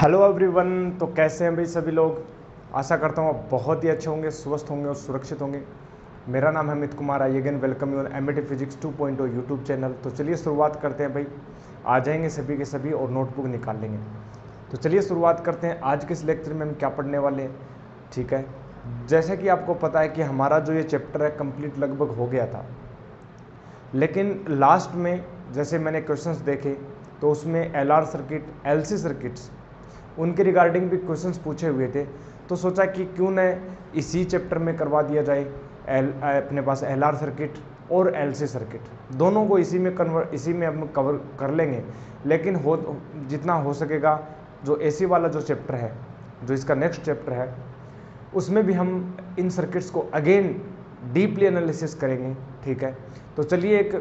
Hello everyone. तो कैसे हैं भाई सभी लोग। आशा करता हूँ आप बहुत ही अच्छे होंगे, स्वस्थ होंगे और सुरक्षित होंगे। मेरा नाम है Amit Kumar. I again welcome you on MAT physics 2.0 YouTube channel. तो चलिए शुरुआत करते हैं भाई। आ जाएंगे सभी के सभी और नोटबुक निकाल लेंगे। तो चलिए शुरुआत करते हैं। आज के इस लेक्चर में हम क्या पढ़ने वाले हैं, ठीक है। जैसे कि आपको पता है कि हमारा जो ये चैप्टर है कंप्लीट लगभग हो गया था, लेकिन लास्ट में जैसे मैंने क्वेश्चंस देखे तो उसमें एलआर सर्किट, एलसी सर्किट्स, उनके रिगार्डिंग भी क्वेश्चंस पूछे हुए थे। तो सोचा कि क्यों न इसी चैप्टर में करवा दिया जाए। अपने पास एलआर सर्किट और एलसी सर्किट दोनों को इसी में हम कवर कर लेंगे। लेकिन जितना हो सकेगा जो एसी वाला जो चैप्टर है, जो इसका नेक्स्ट चैप्टर है, उसमें भी हम इन सर्किट्स को अगेन डीपली एनालिसिस करेंगे, ठीक है। तो चलिए एक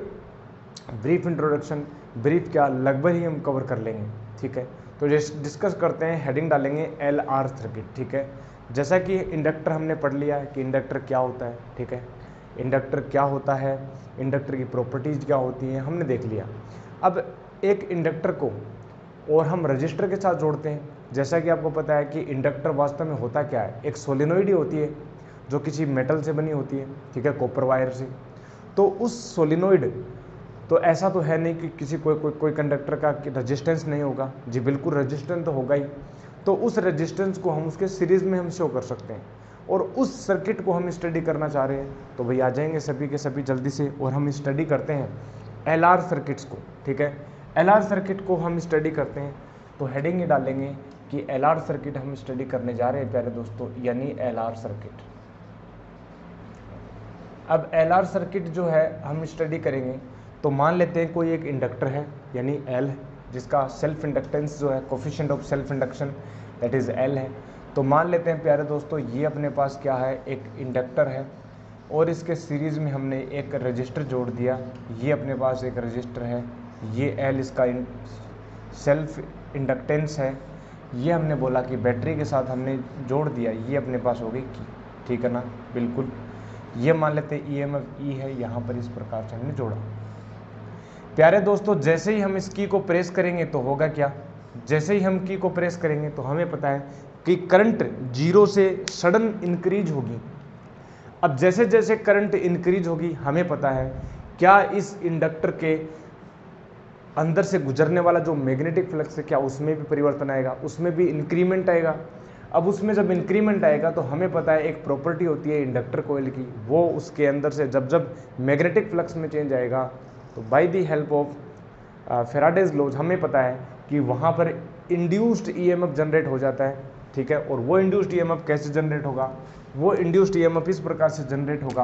ब्रीफ इंट्रोडक्शन, ब्रीफ क्या लगभग ही हम कवर कर लेंगे, ठीक है। तो डिस्कस करते हैं, हेडिंग डालेंगे एल आर सर्किट, ठीक है। जैसा कि इंडक्टर हमने पढ़ लिया है कि इंडक्टर क्या होता है, ठीक है। इंडक्टर क्या होता है, इंडक्टर की प्रॉपर्टीज क्या होती हैं, हमने देख लिया। अब एक इंडक्टर को और हम रजिस्टर के साथ जोड़ते हैं। जैसा कि आपको पता है कि इंडक्टर वास्तव में होता क्या है, एक सोलिनोइड ही होती है जो किसी मेटल से बनी होती है, ठीक है, कॉपर वायर से। तो उस सोलिनोइड, तो ऐसा तो है नहीं कि किसी कोई कंडक्टर का रेजिस्टेंस नहीं होगा जी, बिल्कुल रेजिस्टेंस तो होगा ही। तो उस रेजिस्टेंस को हम उसके सीरीज में हम शो कर सकते हैं और उस सर्किट को हम स्टडी करना चाह रहे हैं। तो भाई आ जाएंगे सभी के सभी जल्दी से और हम स्टडी करते हैं एलआर सर्किट्स को, ठीक है। एलआर सर्किट को हम स्टडी करते हैं तो हेडिंग ये डालेंगे कि एलआर सर्किट हम स्टडी करने जा रहे हैं प्यारे दोस्तों, यानी एलआर सर्किट। अब एलआर सर्किट जो है हम स्टडी करेंगे तो मान लेते हैं कोई एक इंडक्टर है यानी एल है, जिसका सेल्फ इंडक्टेंस जो है, coefficient of self induction, that is L है। तो मान लेते हैं प्यारे दोस्तों ये अपने पास क्या है, एक इंडक्टर है और इसके सीरीज़ में हमने एक रजिस्टर जोड़ दिया। ये अपने पास एक रजिस्टर है, ये एल इसका सेल्फ इंडक्टेंस है। ये हमने बोला कि बैटरी के साथ हमने जोड़ दिया, ये अपने पास हो गई की, ठीक है ना, बिल्कुल। ये मान लेते हैं ईएमएफ ई है, यहाँ पर इस प्रकार से हमने जोड़ा। प्यारे दोस्तों जैसे ही हम इस की को प्रेस करेंगे तो होगा क्या, जैसे ही हम की को प्रेस करेंगे तो हमें पता है कि करंट जीरो से सडन इंक्रीज होगी। अब जैसे जैसे करंट इंक्रीज होगी हमें पता है क्या इस इंडक्टर के अंदर से गुजरने वाला जो मैग्नेटिक फ्लक्स है, क्या उसमें भी परिवर्तन आएगा, उसमें भी इंक्रीमेंट आएगा। अब उसमें जब इंक्रीमेंट आएगा तो हमें पता है एक प्रॉपर्टी होती है इंडक्टर कॉइल की, वो उसके अंदर से जब जब मैग्नेटिक फ्लक्स में चेंज आएगा तो by the help of Faraday's laws हमें पता है कि वहाँ पर इंड्यूस्ड ईएमएफ जनरेट हो जाता है, ठीक है। और वो इंड्यूस्ड ईएमएफ कैसे जनरेट होगा, वो इंड्यूस्ड ईएमएफ इस प्रकार से जनरेट होगा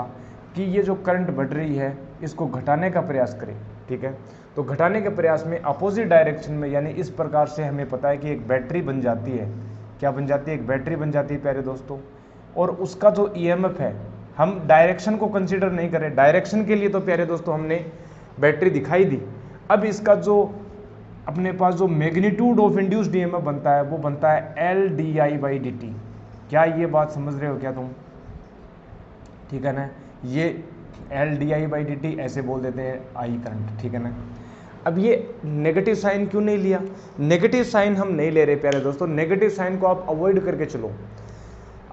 कि ये जो करंट बढ़ रही है इसको घटाने का प्रयास करें, ठीक है। तो घटाने के प्रयास में अपोजिट डायरेक्शन में, यानी इस प्रकार से हमें पता है कि एक बैटरी बन जाती है। क्या बन जाती है, एक बैटरी बन जाती है प्यारे दोस्तों। और उसका जो ईएमएफ है, हम डायरेक्शन को कंसीडर नहीं करें, डायरेक्शन के लिए तो प्यारे दोस्तों हमने बैटरी दिखाई दी। अब इसका जो अपने पास जो मैग्नीट्यूड ऑफ इंड्यूस्ड ईएमएफ बनता है वो बनता है L D I by d T. क्या ये बात समझ रहे हो क्या तुम, ठीक है ना। ये L D I by d T ऐसे बोल देते हैं आई करंट, ठीक है ना। अब ये नेगेटिव साइन क्यों नहीं लिया, नेगेटिव साइन हम नहीं ले रहे प्यारे दोस्तों। नेगेटिव साइन को आप अवॉइड करके चलो।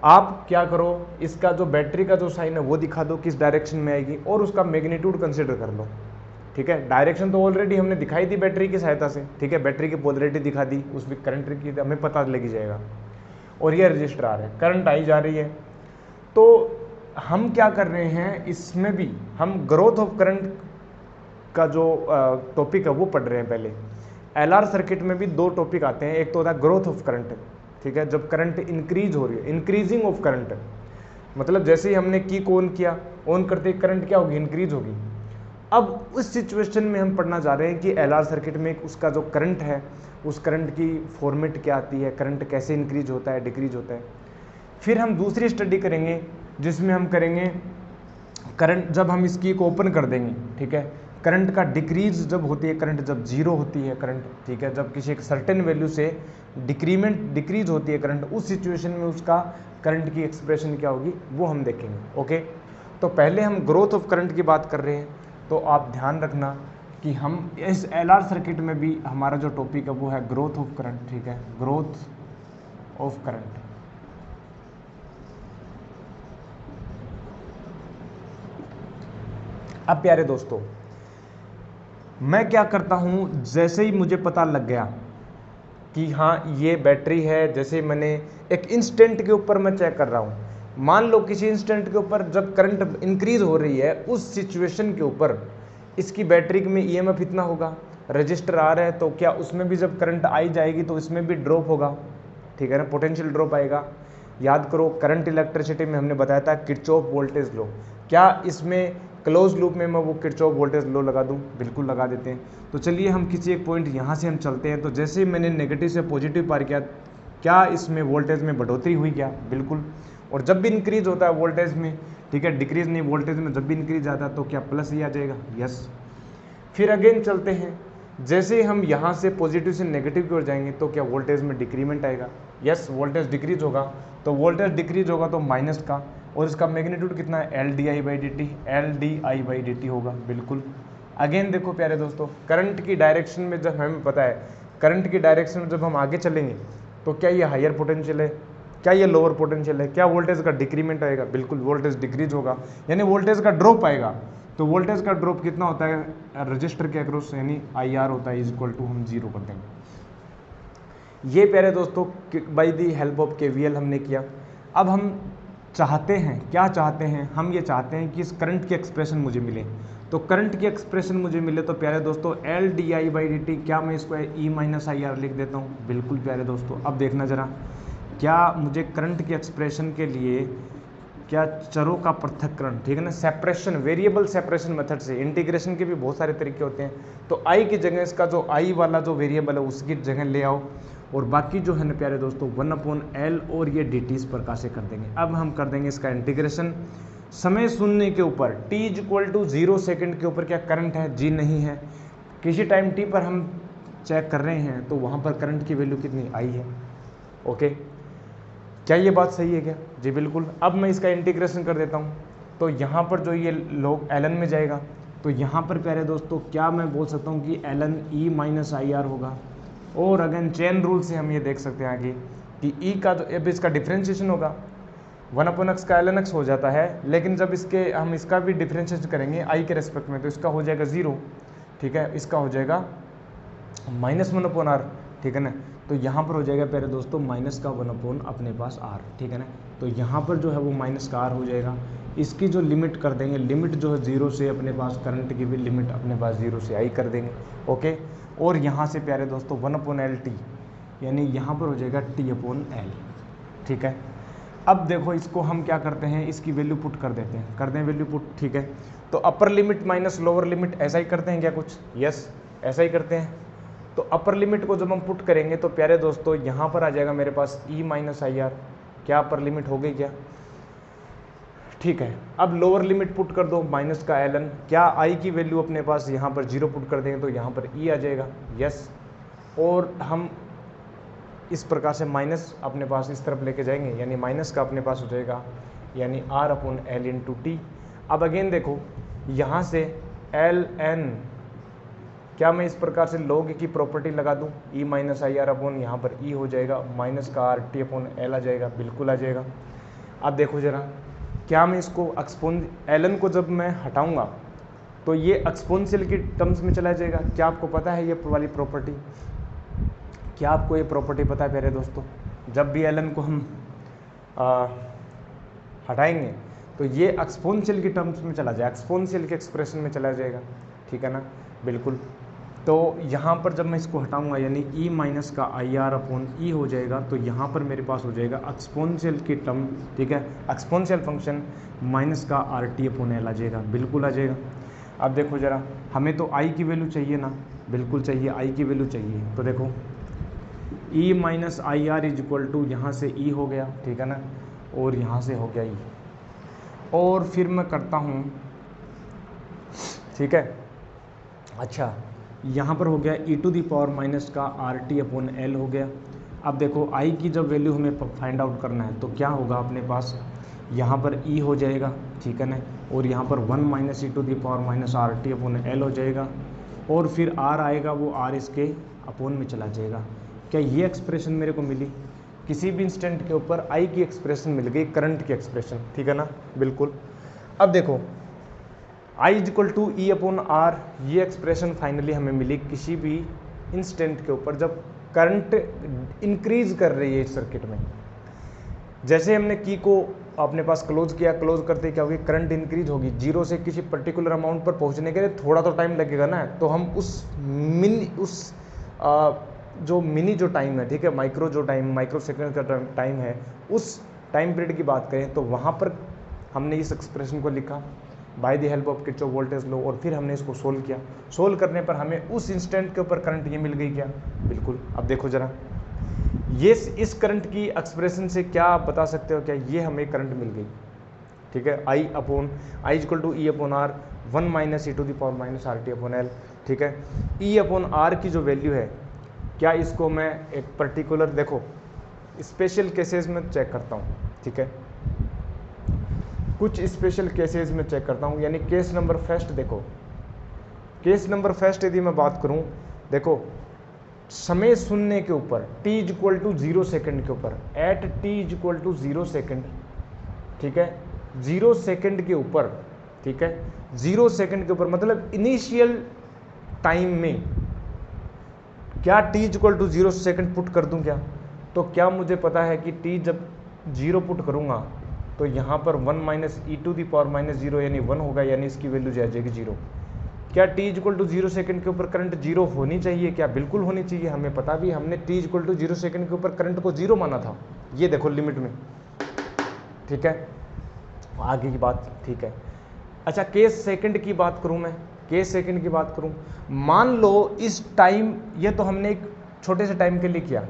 आप क्या करो, इसका जो बैटरी का जो साइन है वो दिखा दो किस डायरेक्शन में आएगी और उसका मैग्नीट्यूड कंसिडर कर लो, ठीक है। डायरेक्शन तो ऑलरेडी हमने दिखाई दी बैटरी की सहायता से, ठीक है। बैटरी की पोलरिटी दिखा दी, उसमें करंट की हमें पता लग जाएगा। और ये रजिस्टर आ रहा है, करंट आई जा रही है। तो हम क्या कर रहे हैं, इसमें भी हम ग्रोथ ऑफ करंट का जो टॉपिक है वो पढ़ रहे हैं पहले। एलआर सर्किट में भी दो टॉपिक आते हैं, एक तो होता है ग्रोथ ऑफ करंट, ठीक है, जब करंट इंक्रीज हो रही है, इंक्रीजिंग ऑफ करंट, मतलब जैसे ही हमने की को ऑन किया, ऑन करते ही करंट क्या होगी, इंक्रीज होगी। अब उस सिचुएशन में हम पढ़ना चाह रहे हैं कि एलआर सर्किट में उसका जो करंट है, उस करंट की फॉर्मेट क्या आती है, करंट कैसे इंक्रीज होता है, डिक्रीज होता है। फिर हम दूसरी स्टडी करेंगे जिसमें हम करेंगे करंट जब हम इसकी को ओपन कर देंगे, ठीक है, करंट का डिक्रीज जब होती है, करंट जब जीरो होती है करंट, ठीक है, जब किसी एक सर्टेन वैल्यू से डिक्रीज होती है करंट, उस सिचुएशन में उसका करंट की एक्सप्रेशन क्या होगी वो हम देखेंगे, ओके। तो पहले हम ग्रोथ ऑफ करंट की बात कर रहे हैं, तो आप ध्यान रखना कि हम इस LR सर्किट में भी हमारा जो टॉपिक है वो है ग्रोथ ऑफ करंट, ठीक है, ग्रोथ ऑफ करंट। अब प्यारे दोस्तों, मैं क्या करता हूं, जैसे ही मुझे पता लग गया कि हाँ ये बैटरी है, जैसे मैंने एक इंस्टेंट के ऊपर मैं चेक कर रहा हूँ, मान लो किसी इंस्टेंट के ऊपर जब करंट इंक्रीज हो रही है, उस सिचुएशन के ऊपर इसकी बैटरी में EMF इतना होगा, रजिस्टर आ रहा है तो क्या उसमें भी जब करंट आई जाएगी तो इसमें भी ड्रॉप होगा, ठीक है ना, पोटेंशियल ड्रॉप आएगा। याद करो करंट इलेक्ट्रिसिटी में हमने बताया था किरचॉफ वोल्टेज लॉ, क्या इसमें क्लोज लूप में मैं वो किरचॉफ वोल्टेज लॉ लगा दूं? बिल्कुल लगा देते हैं। तो चलिए हम किसी एक पॉइंट यहाँ से हम चलते हैं। तो जैसे ही मैंने नेगेटिव से पॉजिटिव पार किया, क्या इसमें वोल्टेज में बढ़ोतरी हुई क्या? बिल्कुल। और जब भी इंक्रीज होता है वोल्टेज में, ठीक है, डिक्रीज नहीं, वोल्टेज में जब भी इंक्रीज आता है तो क्या प्लस ही आ जाएगा? यस। फिर अगेन चलते हैं, जैसे हम यहाँ से पॉजिटिव से नेगेटिव की ओर जाएंगे तो क्या वोल्टेज में डिक्रीमेंट आएगा? यस, वोल्टेज डिक्रीज होगा, तो वोल्टेज डिक्रीज होगा तो माइनस का, और इसका मैग्नीट्यूड कितना है? LdI/dt होगा, बिल्कुल। अगेन देखो प्यारे दोस्तों, करंट की डायरेक्शन में जब हमें पता है, करंट की डायरेक्शन में जब हम आगे चलेंगे तो क्या ये हायर पोटेंशियल है, क्या ये लोअर पोटेंशियल है, क्या वोल्टेज का डिक्रीमेंट आएगा? बिल्कुल, वोल्टेज डिक्रीज होगा, यानी वोल्टेज का ड्रॉप आएगा। तो वोल्टेज का ड्रॉप कितना होता है रजिस्टर के अक्रॉस, यानी IR होता है इक्वल टू, हम 0 कर देंगे। ये प्यारे दोस्तों by the help of KVL हमने किया। अब हम चाहते हैं, क्या चाहते हैं हम? ये चाहते हैं कि इस करंट की एक्सप्रेशन मुझे मिले। तो करंट की एक्सप्रेशन मुझे मिले तो प्यारे दोस्तों LdI/dt, क्या मैं इसको E-IR लिख देता हूँ? बिल्कुल प्यारे दोस्तों। अब देखना जरा, क्या मुझे करंट की एक्सप्रेशन के लिए क्या चरों का पृथक्करण, ठीक है ना, सेपरेशन, वेरिएबल सेपरेशन मेथड से, इंटीग्रेशन के भी बहुत सारे तरीके होते हैं, तो I की जगह इसका जो I वाला जो वेरिएबल है उसकी जगह ले आओ, और बाकी जो है ना प्यारे दोस्तों 1/L और ये dt इस प्रकार से कर देंगे। अब हम कर देंगे इसका इंटीग्रेशन। समय शून्य के ऊपर t = 0 सेकेंड के ऊपर क्या करंट है? जी नहीं है। किसी टाइम t पर हम चेक कर रहे हैं तो वहाँ पर करंट की वैल्यू कितनी? I है। ओके, क्या ये बात सही है क्या? जी बिल्कुल। अब मैं इसका इंटीग्रेशन कर देता हूँ, तो यहाँ पर जो ये log ln में जाएगा, तो यहाँ पर प्यारे दोस्तों क्या मैं बोल सकता हूँ कि ln E-IR होगा। और अगेन चेन रूल से हम ये देख सकते हैं आगे कि E का जो अब इसका डिफ्रेंशिएशन होगा, 1/x का ln x हो जाता है, लेकिन जब इसके हम इसका भी डिफ्रेंशिएशन करेंगे I के रेस्पेक्ट में तो इसका हो जाएगा 0, ठीक है, इसका हो जाएगा -1/r, ठीक है ना। तो यहाँ पर हो जाएगा प्यारे दोस्तों माइनस का 1/ अपने पास r, ठीक है ना। तो यहाँ पर जो है वो माइनस का r हो जाएगा। इसकी जो लिमिट कर देंगे, लिमिट जो है 0 से अपने पास करंट की भी लिमिट अपने पास 0 से I कर देंगे। ओके, और यहाँ से प्यारे दोस्तों 1/LT, यानी यहाँ पर हो जाएगा T/L, ठीक है। अब देखो इसको हम क्या करते हैं, इसकी वैल्यू पुट कर देते हैं, कर दें वैल्यू पुट, ठीक है। तो upper limit minus lower limit ऐसा ही करते हैं क्या कुछ? यस, ऐसा ही करते हैं। तो अपर लिमिट को जब हम पुट करेंगे तो प्यारे दोस्तों यहाँ पर आ जाएगा मेरे पास E-IR, क्या अपर लिमिट हो गई क्या? ठीक है। अब लोअर लिमिट पुट कर दो, माइनस का ln, क्या I की वैल्यू अपने पास यहाँ पर 0 पुट कर देंगे तो यहाँ पर E आ जाएगा। यस, और हम इस प्रकार से माइनस अपने पास इस तरफ लेके जाएंगे, यानी माइनस का अपने पास हो जाएगा यानी R/L × T। अब अगेन देखो यहाँ से ln, क्या मैं इस प्रकार से log की प्रॉपर्टी लगा दूँ, E-IR यहाँ पर E हो जाएगा, माइनस का R T/L आ जाएगा, बिल्कुल आ जाएगा। अब देखो जरा, क्या मैं इसको ln को जब मैं हटाऊंगा तो ये एक्सपोनेंशियल की टर्म्स में चला जाएगा। क्या आपको पता है ये वाली प्रॉपर्टी? क्या आपको ये प्रॉपर्टी पता है प्यारे दोस्तों? जब भी ln को हम हटाएंगे तो ये एक्सपोनेंशियल की टर्म्स में चला जाएगा, एक्सपोनेंशियल के एक्सप्रेशन में चला जाएगा, ठीक है ना, बिल्कुल। तो यहाँ पर जब मैं इसको हटाऊंगा यानी E-IR/E हो जाएगा, तो यहाँ पर मेरे पास हो जाएगा एक्सपोनेंशियल की टर्म, ठीक है, एक्सपोनेंशियल फंक्शन माइनस का RT/L आ जाएगा, बिल्कुल आ जाएगा। अब देखो जरा, हमें तो I की वैल्यू चाहिए ना, बिल्कुल चाहिए, I की वैल्यू चाहिए। तो देखो E-IR = यहाँ से E हो गया, ठीक है ना, और यहाँ से हो गया E, और फिर मैं करता हूँ, ठीक है। अच्छा, यहाँ पर हो गया e⁻⁻ का RT/L हो गया। अब देखो I की जब वैल्यू हमें फाइंड आउट करना है तो क्या होगा अपने पास, यहाँ पर E हो जाएगा, ठीक है ना, और यहाँ पर 1 - e⁻⁻ RT/L हो जाएगा। और फिर आर आएगा, वो आर इसके अपोन में चला जाएगा। क्या ये एक्सप्रेशन मेरे को मिली? किसी भी इंस्टेंट के ऊपर आई की एक्सप्रेशन मिल गई, करंट की एक्सप्रेशन, ठीक है ना, बिल्कुल। अब देखो I is equal to E upon R, ये एक्सप्रेशन फाइनली हमें मिली किसी भी इंस्टेंट के ऊपर जब करंट इंक्रीज कर रही है इस सर्किट में। जैसे हमने की को अपने पास क्लोज किया, क्लोज करते क्या होगी, करंट इंक्रीज होगी। जीरो से किसी पर्टिकुलर अमाउंट पर पहुंचने के लिए थोड़ा तो टाइम लगेगा ना, तो हम जो मिनी जो टाइम है, ठीक है, माइक्रो जो टाइम, माइक्रो सेकंड का टाइम है, उस टाइम पीरियड की बात करें तो वहाँ पर हमने इस एक्सप्रेशन को लिखा bye the help of Kirchhoff voltage law, और फिर हमने इसको सोल्व किया। सोल्व करने पर हमें उस इंस्टेंट के ऊपर करंट ये मिल गई क्या? बिल्कुल। अब देखो जरा, ये इस करंट की एक्सप्रेशन से क्या आप बता सकते हो, क्या ये हमें करंट मिल गई, ठीक है, I equal to E upon R 1 minus e to the power minus R T upon L, ठीक है। ई अपॉन आर की जो वैल्यू है, क्या इसको मैं एक पर्टिकुलर, देखो स्पेशल केसेस में चेक करता हूँ, ठीक है, कुछ स्पेशल केसेस में चेक करता हूँ, यानी केस नंबर फर्स्ट। देखो केस नंबर फर्स्ट यदि मैं बात करूँ, देखो समय शून्य के ऊपर t is equal to 0 second के ऊपर, at t is equal to 0 second, ठीक है, 0 सेकेंड के ऊपर, ठीक है, 0 सेकेंड के ऊपर मतलब इनिशियल टाइम में क्या t is equal to 0 second put कर दूं क्या? तो क्या मुझे पता है कि t जब 0 पुट करूंगा तो यहाँ पर 1 minus e to the power minus 0 यानी 1 होगा, यानी इसकी वैल्यू आ जाएगी 0। क्या t is equal to 0 second के ऊपर करंट 0 होनी चाहिए? क्या बिल्कुल होनी चाहिए। हमें पता भी, हमने t is equal to 0 second के ऊपर करंट को 0 माना था, ये देखो लिमिट में, ठीक है, आगे की बात, ठीक है। अच्छा केस सेकंड की बात करूं मैं, केस सेकंड की बात करूं, मान लो इस टाइम, ये तो हमने एक छोटे से टाइम के लिए किया,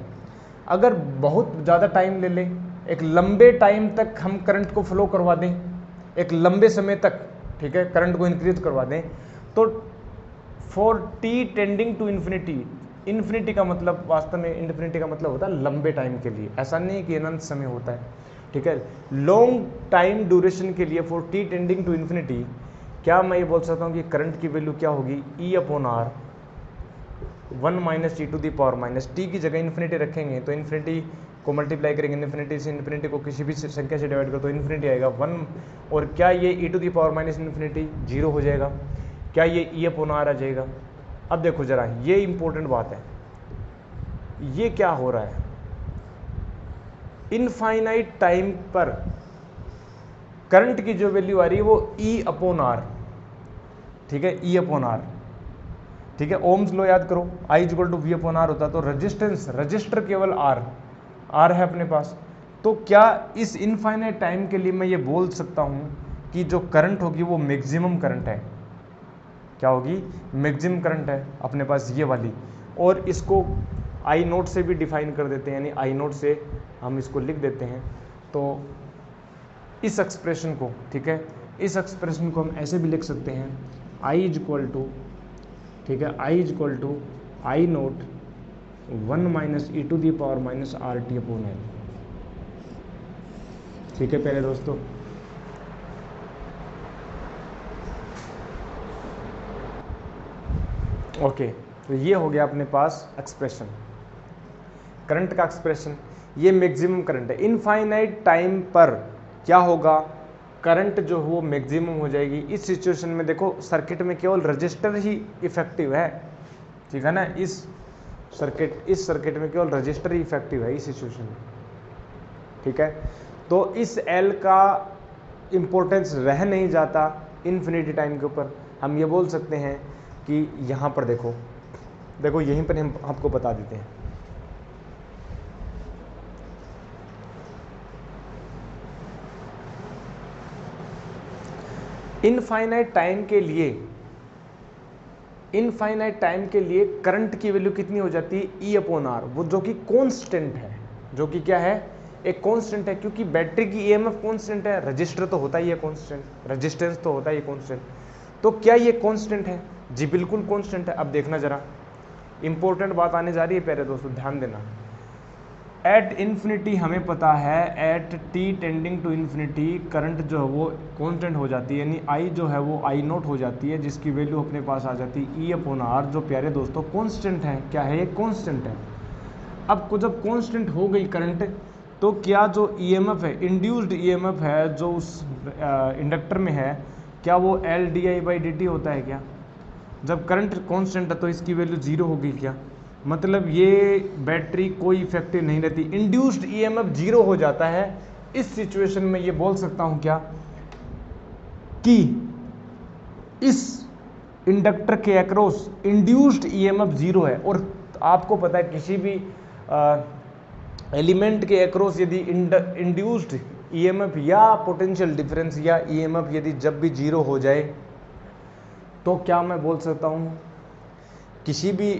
अगर बहुत ज़्यादा टाइम ले लें, एक लंबे टाइम तक हम करंट को फ्लो करवा दें, एक लंबे समय तक, ठीक है, करंट को इंक्रीज करवा दें, तो for t tending to infinity, infinity का मतलब वास्तव में इन्फिनिटी का मतलब होता है लंबे टाइम के लिए, ऐसा नहीं कि अनंत समय होता है, ठीक है, लॉन्ग टाइम ड्यूरेशन के लिए for t tending to infinity, क्या मैं ये बोल सकता हूँ कि करंट की वैल्यू क्या होगी? E upon R 1 minus t to the power minus, t की जगह इन्फिनिटी रखेंगे तो इन्फिनिटी को मल्टीप्लाई करेंगे, इन्फिनिटी से इन्फिनिटी को किसी भी संख्या से डिवाइड करो तो इन्फिनिटी आएगा 1, और क्या ये e to the power minus infinity 0 हो जाएगा? क्या ये ई अपॉन आर आ जाएगा? अब देखो जरा, ये इंपॉर्टेंट बात है, ये क्या हो रहा है, इनफाइनाइट टाइम पर करंट की जो वैल्यू आ रही है वो ई अपॉन आर, ठीक है, ई अपॉन आर, ठीक है, ओम्स लो याद करो, I is equal to V upon R होता, तो रेजिस्टेंस, रजिस्टर केवल आर है अपने पास, तो क्या इस इनफाइनाइट टाइम के लिए मैं ये बोल सकता हूँ कि जो करंट होगी वो मैक्सिमम करंट है? क्या होगी? मैक्सिमम करंट है अपने पास ये वाली, और इसको आई नोट से भी डिफाइन कर देते हैं, यानी आई नोट से हम इसको लिख देते हैं, तो इस एक्सप्रेशन को, ठीक है, इस एक्सप्रेशन को हम ऐसे भी लिख सकते हैं, आई इज इक्वल टू, ठीक है, I is equal to I naught 1 minus e to the power minus R T upon L, ठीक है पहले दोस्तों। ओके, तो ये हो गया अपने पास एक्सप्रेशन, करंट का एक्सप्रेशन, ये मैक्सिमम करंट है। इनफाइनाइट टाइम पर क्या होगा, करंट जो हो मैक्सिमम हो जाएगी। इस सिचुएशन में देखो सर्किट में केवल रजिस्टर ही इफेक्टिव है, ठीक है ना, इस सर्किट में केवल रजिस्टर ही इफेक्टिव है इस सिचुएशन में, ठीक है। तो इस एल का इम्पोर्टेंस रह नहीं जाता इन्फिनिटी टाइम के ऊपर। हम ये बोल सकते हैं कि यहाँ पर देखो यहीं पर हम आपको बता देते हैं, इनफाइनाइट टाइम के लिए करंट की वैल्यू कितनी हो जाती है? ई अपॉन आर, वो जो कि कांस्टेंट है, जो कि क्या है, एक कांस्टेंट है, क्योंकि बैटरी की ईएमएफ कांस्टेंट है, रजिस्टर तो होता ही है कांस्टेंट, रेजिस्टेंस तो होता ही है कांस्टेंट, तो क्या ये कांस्टेंट है? जी बिल्कुल कांस्टेंट है। अब देखना जरा, इंपॉर्टेंट बात आने जा रही है, पहले दोस्तों ध्यान देना, एट इन्फिनिटी हमें पता है at t tending to infinity current जो है वो कांस्टेंट हो जाती है, यानी आई जो है वो आई नोट हो जाती है, जिसकी वैल्यू अपने पास आ जाती है ई अपॉन आर, जो प्यारे दोस्तों कांस्टेंट है। क्या है ये? कांस्टेंट है। अब को जब कांस्टेंट हो गई करंट, तो क्या जो ईएमएफ है, इंड्यूस्ड ईएमएफ है जो उस इंडक्टर में है, क्या वो L D I by d T होता है क्या? जब करंट कांस्टेंट है तो इसकी वैल्यू जीरो होगी क्या? मतलब ये बैटरी कोई इफेक्टिव नहीं रहती, इंड्यूस्ड ईएमएफ जीरो हो जाता है। इस सिचुएशन में ये बोल सकता हूं क्या कि इस इंडक्टर के अक्रॉस इंड्यूस्ड ईएमएफ जीरो है। और आपको पता है किसी भी एलिमेंट के अक्रॉस यदि इंड्यूस्ड ईएमएफ या पोटेंशियल डिफरेंस या ईएमएफ यदि जब भी जीरो हो जाए, तो क्या मैं बोल सकता हूं किसी भी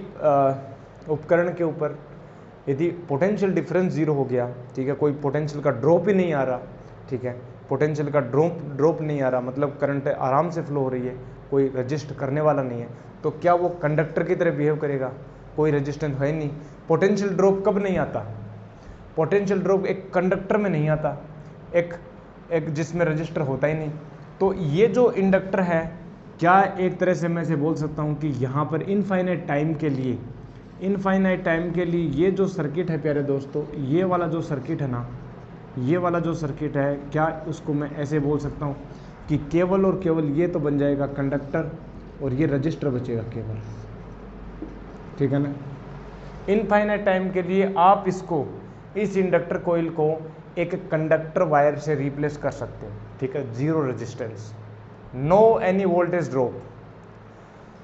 उपकरण के ऊपर यदि पोटेंशियल डिफरेंस जीरो हो गया, ठीक है, कोई पोटेंशियल का ड्रॉप ही नहीं आ रहा, ठीक है, पोटेंशियल का ड्रॉप नहीं आ रहा, मतलब करंट आराम से फ्लो हो रही है, कोई रजिस्ट करने वाला नहीं है, तो क्या वो कंडक्टर की तरह बिहेव करेगा? कोई रेजिस्टेंस है नहीं। पोटेंशियल ड्रॉप कब नहीं आता? पोटेंशियल ड्रॉप एक कंडक्टर में नहीं आता, एक जिसमें रजिस्टर होता ही नहीं। तो ये जो इंडक्टर है, क्या एक तरह से मैं इसे बोल सकता हूँ कि यहाँ पर इनफाइनाइट टाइम के लिए ये जो सर्किट है प्यारे दोस्तों, ये वाला जो सर्किट है ना, ये वाला जो सर्किट है, क्या उसको मैं ऐसे बोल सकता हूँ कि केवल और केवल ये तो बन जाएगा कंडक्टर और ये रजिस्टर बचेगा केवल, ठीक है ना। इनफाइनाइट टाइम के लिए आप इसको, इस इंडक्टर कोइल को एक कंडक्टर वायर से रिप्लेस कर सकते हैं, ठीक है, zero resistance, no any voltage drop.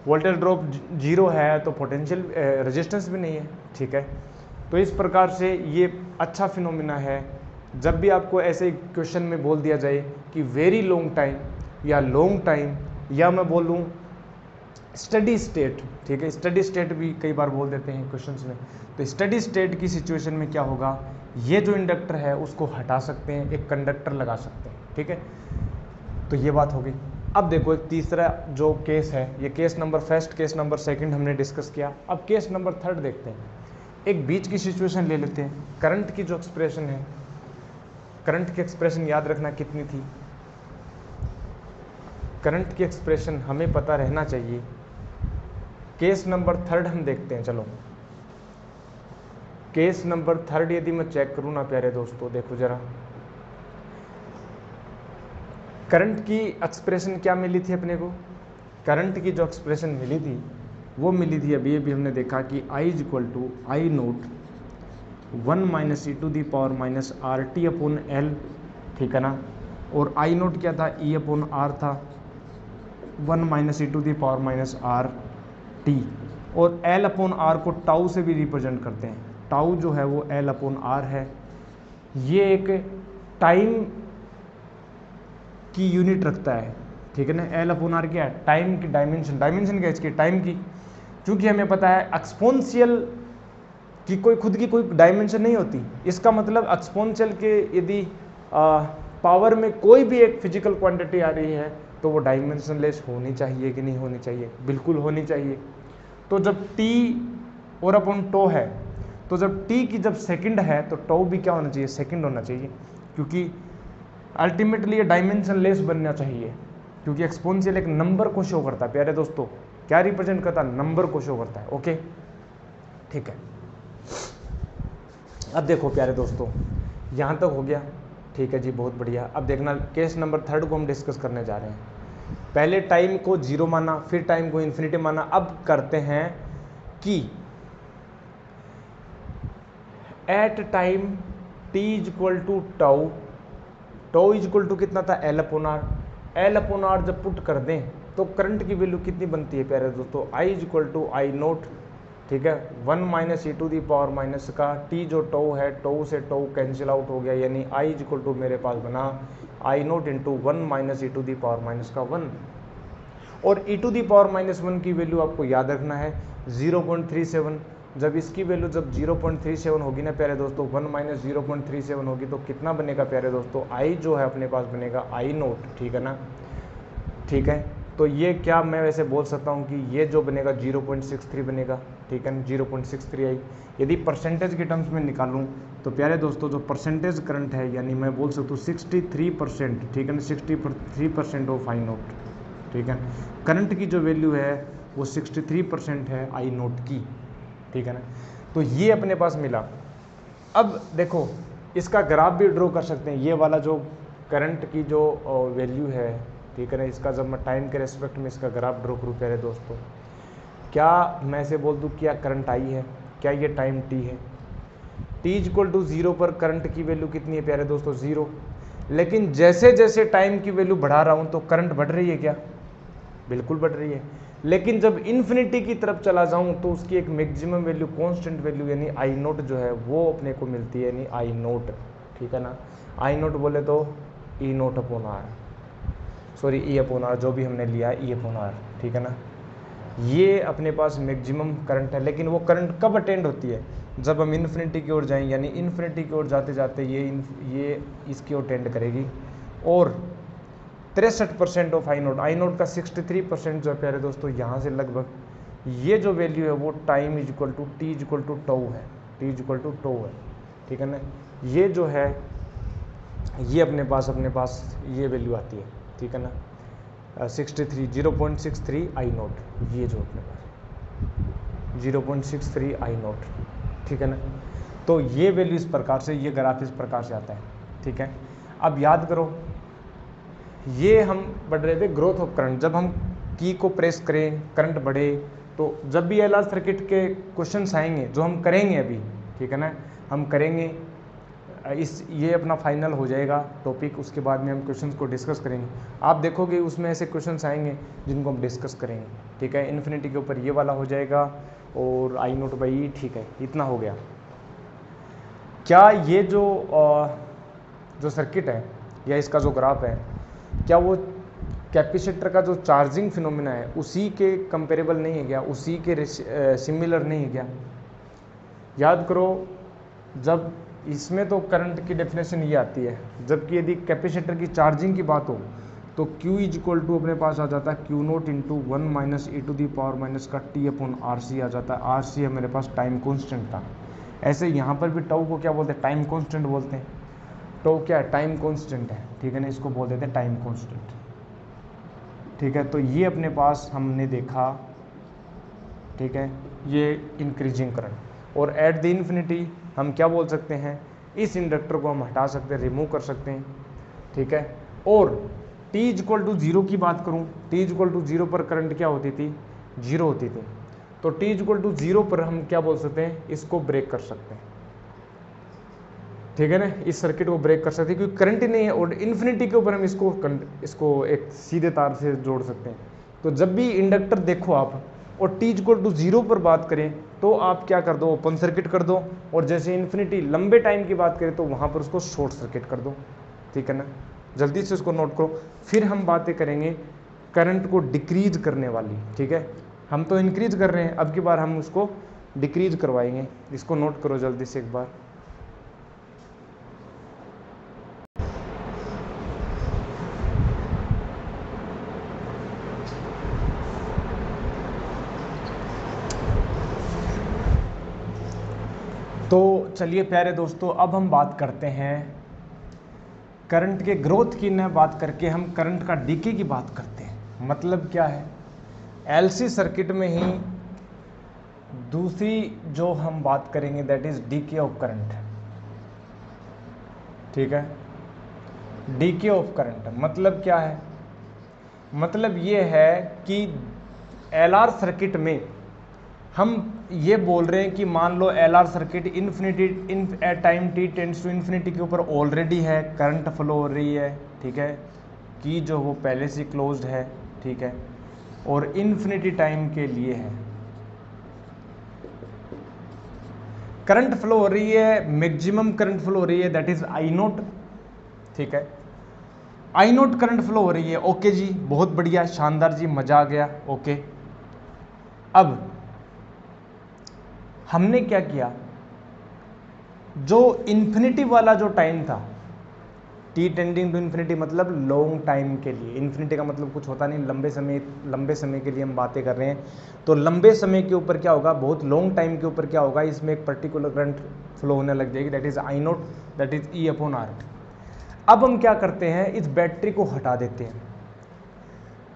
Voltage drop zero है तो पोटेंशियल रेजिस्टेंस भी नहीं है, ठीक है। तो इस प्रकार से ये अच्छा फिनोमिना है। जब भी आपको ऐसे क्वेश्चन में बोल दिया जाए कि वेरी लॉन्ग टाइम या लॉन्ग टाइम, या मैं बोलूँ स्टडी स्टेट, ठीक है, स्टडी स्टेट भी कई बार बोल देते हैं क्वेश्चंस में, तो स्टडी स्टेट की सिचुएशन में क्या होगा, ये जो इंडक्टर है उसको हटा सकते हैं, एक कंडक्टर लगा सकते हैं, ठीक है। तो ये बात हो गई। अब देखो एक तीसरा जो केस है, ये case number first, case number second हमने डिस्कस किया। अब केस नंबर थर्ड देखते हैं। एक बीच की सिचुएशन ले लेते हैं। करंट की जो एक्सप्रेशन है, करंट की एक्सप्रेशन याद रखना कितनी थी, करंट की एक्सप्रेशन हमें पता रहना चाहिए। केस नंबर थर्ड हम देखते हैं। चलो केस नंबर थर्ड यदि मैं चेक करूँ ना प्यारे दोस्तों, देखो जरा, करंट की एक्सप्रेशन क्या मिली थी अपने को, करंट की जो एक्सप्रेशन मिली थी वो मिली थी अभी हमने देखा कि I is equal to I naught 1 minus e to the power minus R T upon L, ठीक है ना। और आई नोट क्या था, ई अपॉन आर था, 1 minus e to the power minus R t, और एल अपॉन आर को टाउ से भी रिप्रेजेंट करते हैं। टाउ जो है वो एल अपॉन आर है। ये एक टाइम की यूनिट रखता है, ठीक है ना। एल अपॉन आर क्या है, टाइम की डायमेंशन, डायमेंशन क्या है इसकी, टाइम की। क्योंकि हमें पता है एक्सपोनेंशियल की कोई खुद की कोई डायमेंशन नहीं होती, इसका मतलब एक्सपोनेंशियल के यदि पावर में कोई भी एक फिजिकल क्वांटिटी आ रही है तो वो डायमेंशनलेस होनी चाहिए कि नहीं होनी चाहिए, बिल्कुल होनी चाहिए। तो जब टी और अपॉन टो है, तो जब टी की जब सेकंड है तो टो भी क्या होना चाहिए, सेकंड होना चाहिए, क्योंकि अल्टीमेटली ये डायमेंशनलेस बनना चाहिए, क्योंकि एक्सपोनेंशियल एक नंबर को शो करता है प्यारे दोस्तों। क्या रिप्रेजेंट करता है, नंबर को शो करता है, ओके, ठीक है। अब देखो प्यारे दोस्तों, यहाँ तक हो गया, ठीक है जी, बहुत बढ़िया। अब देखना केस नंबर थर्ड को हम डिस्कस करने जा रहे हैं। पहले टाइम को जीरो माना, फिर टाइम को इन्फिनिटी माना। अब करते हैं कि at time t is equal to tau, tau is equal to कितना था, L upon R. L upon R जब पुट कर दें तो करंट की वैल्यू कितनी बनती है प्यारे दोस्तों, I is equal to I naught, ठीक है, 1 minus e to the power minus का टी जो टो है, टो से टो कैंसिल आउट हो गया, यानी आई इज इक्वल टू मेरे पास बना I naught into 1 minus e to the power minus का 1। और e to the power minus 1 की वैल्यू आपको याद रखना है 0.37। जब इसकी वैल्यू जब 0.37 होगी ना प्यारे दोस्तों, 1 माइनस 0.37 होगी तो कितना बनेगा प्यारे दोस्तों, आई जो है अपने पास बनेगा आई नोट, ठीक है ना, ठीक है। तो ये क्या मैं वैसे बोल सकता हूँ कि ये जो बनेगा 0.63 बनेगा, ठीक है ना, 0.63 आई। यदि परसेंटेज के टर्म्स में निकालूँ तो प्यारे दोस्तों जो परसेंटेज करंट है, यानी मैं बोल सकता हूँ 63%, ठीक है ना, 63% ऑफ आई नोट, ठीक है। करंट की जो वैल्यू है वो 63% है आई नोट की, ठीक है ना। तो ये अपने पास मिला। अब देखो इसका ग्राफ भी ड्रॉ कर सकते हैं, ये वाला जो करंट की जो वैल्यू है, ठीक है ना, इसका जब मैं टाइम के रेस्पेक्ट में इसका ग्राफ ड्रॉ करूँ प्यारे दोस्तों, क्या मैं से बोल दूँ क्या करंट आई है, क्या ये टाइम टी है। टी इक्वल टू 0 पर करंट की वैल्यू कितनी है प्यारे दोस्तों, 0। लेकिन जैसे जैसे टाइम की वैल्यू बढ़ा रहा हूँ तो करंट बढ़ रही है क्या, बिल्कुल बढ़ रही है। लेकिन जब इन्फिनिटी की तरफ चला जाऊं तो उसकी एक मैक्सिमम वैल्यू, कांस्टेंट वैल्यू यानी आई नोट जो है वो अपने को मिलती है, यानी आई नोट, ठीक है ना। आई नोट बोले तो E naught upon R, sorry E upon R, जो भी हमने लिया है ई अपॉन आर, ठीक है ना। ये अपने पास मैक्सिमम करंट है। लेकिन वो करंट कब अटेंड होती है, जब हम इन्फिनिटी की ओर जाएं, यानी इन्फिनिटी की ओर जाते जाते ये इसकी ओर टेंड करेगी। और 63% ऑफ आई नोट का 63% जो है प्यारे दोस्तों यहाँ से लगभग ये जो वैल्यू है वो time is equal to T is equal to tau है, T is equal to tau है, ठीक है ना। ये जो है ये अपने पास ये वैल्यू आती है, ठीक है ना, 0.63 आई नोट, ये जो अपने पास 0.63 आई नोट, ठीक है ना। तो ये वैल्यू इस प्रकार से, ये ग्राफ इस प्रकार से आता है, ठीक है। अब याद करो ये हम बढ़ रहे थे ग्रोथ ऑफ करंट, जब हम की को प्रेस करें करंट बढ़े, तो जब भी एलआर सर्किट के क्वेश्चंस आएंगे जो हम करेंगे अभी, ठीक है ना, हम करेंगे ये अपना फाइनल हो जाएगा टॉपिक, उसके बाद में हम क्वेश्चंस को डिस्कस करेंगे। आप देखोगे उसमें ऐसे क्वेश्चंस आएंगे जिनको हम डिस्कस करेंगे, ठीक है। इन्फिनिटी के ऊपर ये वाला हो जाएगा और आई नोट बाई ई, ठीक है, इतना हो गया। क्या ये जो सर्किट है या इसका जो ग्राफ है, क्या वो कैपेसिटर का जो चार्जिंग फिनोमिना है उसी के कंपेरेबल नहीं है क्या, उसी के सिमिलर नहीं है क्या। याद करो जब इसमें तो करंट की डेफिनेशन ये आती है, जबकि यदि कैपेसिटर की चार्जिंग की बात हो तो Q इज इक्वल टू अपने पास आ जाता है Q naught into 1 minus e to the power minus का टी अपॉन आर सी आ जाता है। आर सी है मेरे पास टाइम कॉन्स्टेंट था। ऐसे यहाँ पर भी टाउ को क्या बोलते हैं, टाइम कॉन्स्टेंट बोलते हैं। टाउ क्या है, टाइम कॉन्स्टेंट है, ठीक है ना, इसको बोल देते हैं टाइम कॉन्स्टेंट, ठीक है। तो ये अपने पास हमने देखा, ठीक है, ये इंक्रीजिंग करंट। और एट द इन्फिनिटी हम क्या बोल सकते हैं, इस इंडक्टर को हम हटा सकते हैं, रिमूव कर सकते हैं, ठीक है। और t इक्वल टू 0 की बात करूं, t इक्वल टू 0 पर करंट क्या होती थी, 0 होती थी। तो t इक्वल टू 0 पर हम क्या बोल सकते हैं, इसको ब्रेक कर सकते हैं, ठीक है ना, इस सर्किट को ब्रेक कर सकते हैं क्योंकि करंट ही नहीं है। और इन्फिनिटी के ऊपर हम इसको एक सीधे तार से जोड़ सकते हैं। तो जब भी इंडक्टर देखो आप और t इक्वल टू 0 पर बात करें तो आप क्या कर दो, ओपन सर्किट कर दो। और जैसे इन्फिनिटी लंबे टाइम की बात करें तो वहाँ पर उसको शॉर्ट सर्किट कर दो, ठीक है ना। जल्दी से उसको नोट करो। फिर हम बातें करेंगे करंट को डिक्रीज करने वाली, ठीक है। हम तो इंक्रीज कर रहे हैं, अब की बार हम उसको डिक्रीज करवाएंगे। इसको नोट करो जल्दी से एक बार। तो चलिए प्यारे दोस्तों, अब हम बात करते हैं करंट के ग्रोथ की न बात करके हम करंट का डीके की बात करते हैं। मतलब क्या है, एलसी सर्किट में ही दूसरी जो हम बात करेंगे that is DK of current, ठीक है। डीके ऑफ करंट मतलब क्या है, मतलब ये है कि एलआर सर्किट में हम ये बोल रहे हैं कि मान लो LR circuit infinity at time T tends to infinity के ऊपर ऑलरेडी है, करंट फ्लो हो रही है, ठीक है, की जो वो पहले से क्लोज्ड है, ठीक है, और इन्फिनिटी टाइम के लिए है, करंट फ्लो हो रही है, मैक्सिमम करंट फ्लो हो रही है दैट इज आई नोट, ठीक है। आई नोट करंट फ्लो हो रही है, ओके जी, बहुत बढ़िया, शानदार जी, मजा आ गया, ओके। अब हमने क्या किया, जो इन्फिनिटी वाला जो टाइम था टी टेंडिंग टू इन्फिनिटी मतलब लॉन्ग टाइम के लिए, इन्फिनिटी का मतलब कुछ होता नहीं, लंबे समय के लिए हम बातें कर रहे हैं। तो लंबे समय के ऊपर क्या होगा, बहुत लॉन्ग टाइम के ऊपर क्या होगा, इसमें एक पर्टिकुलर करंट फ्लो होने लग जाएगी, that is I naught, that is E upon R. अब हम क्या करते हैं, इस बैटरी को हटा देते हैं।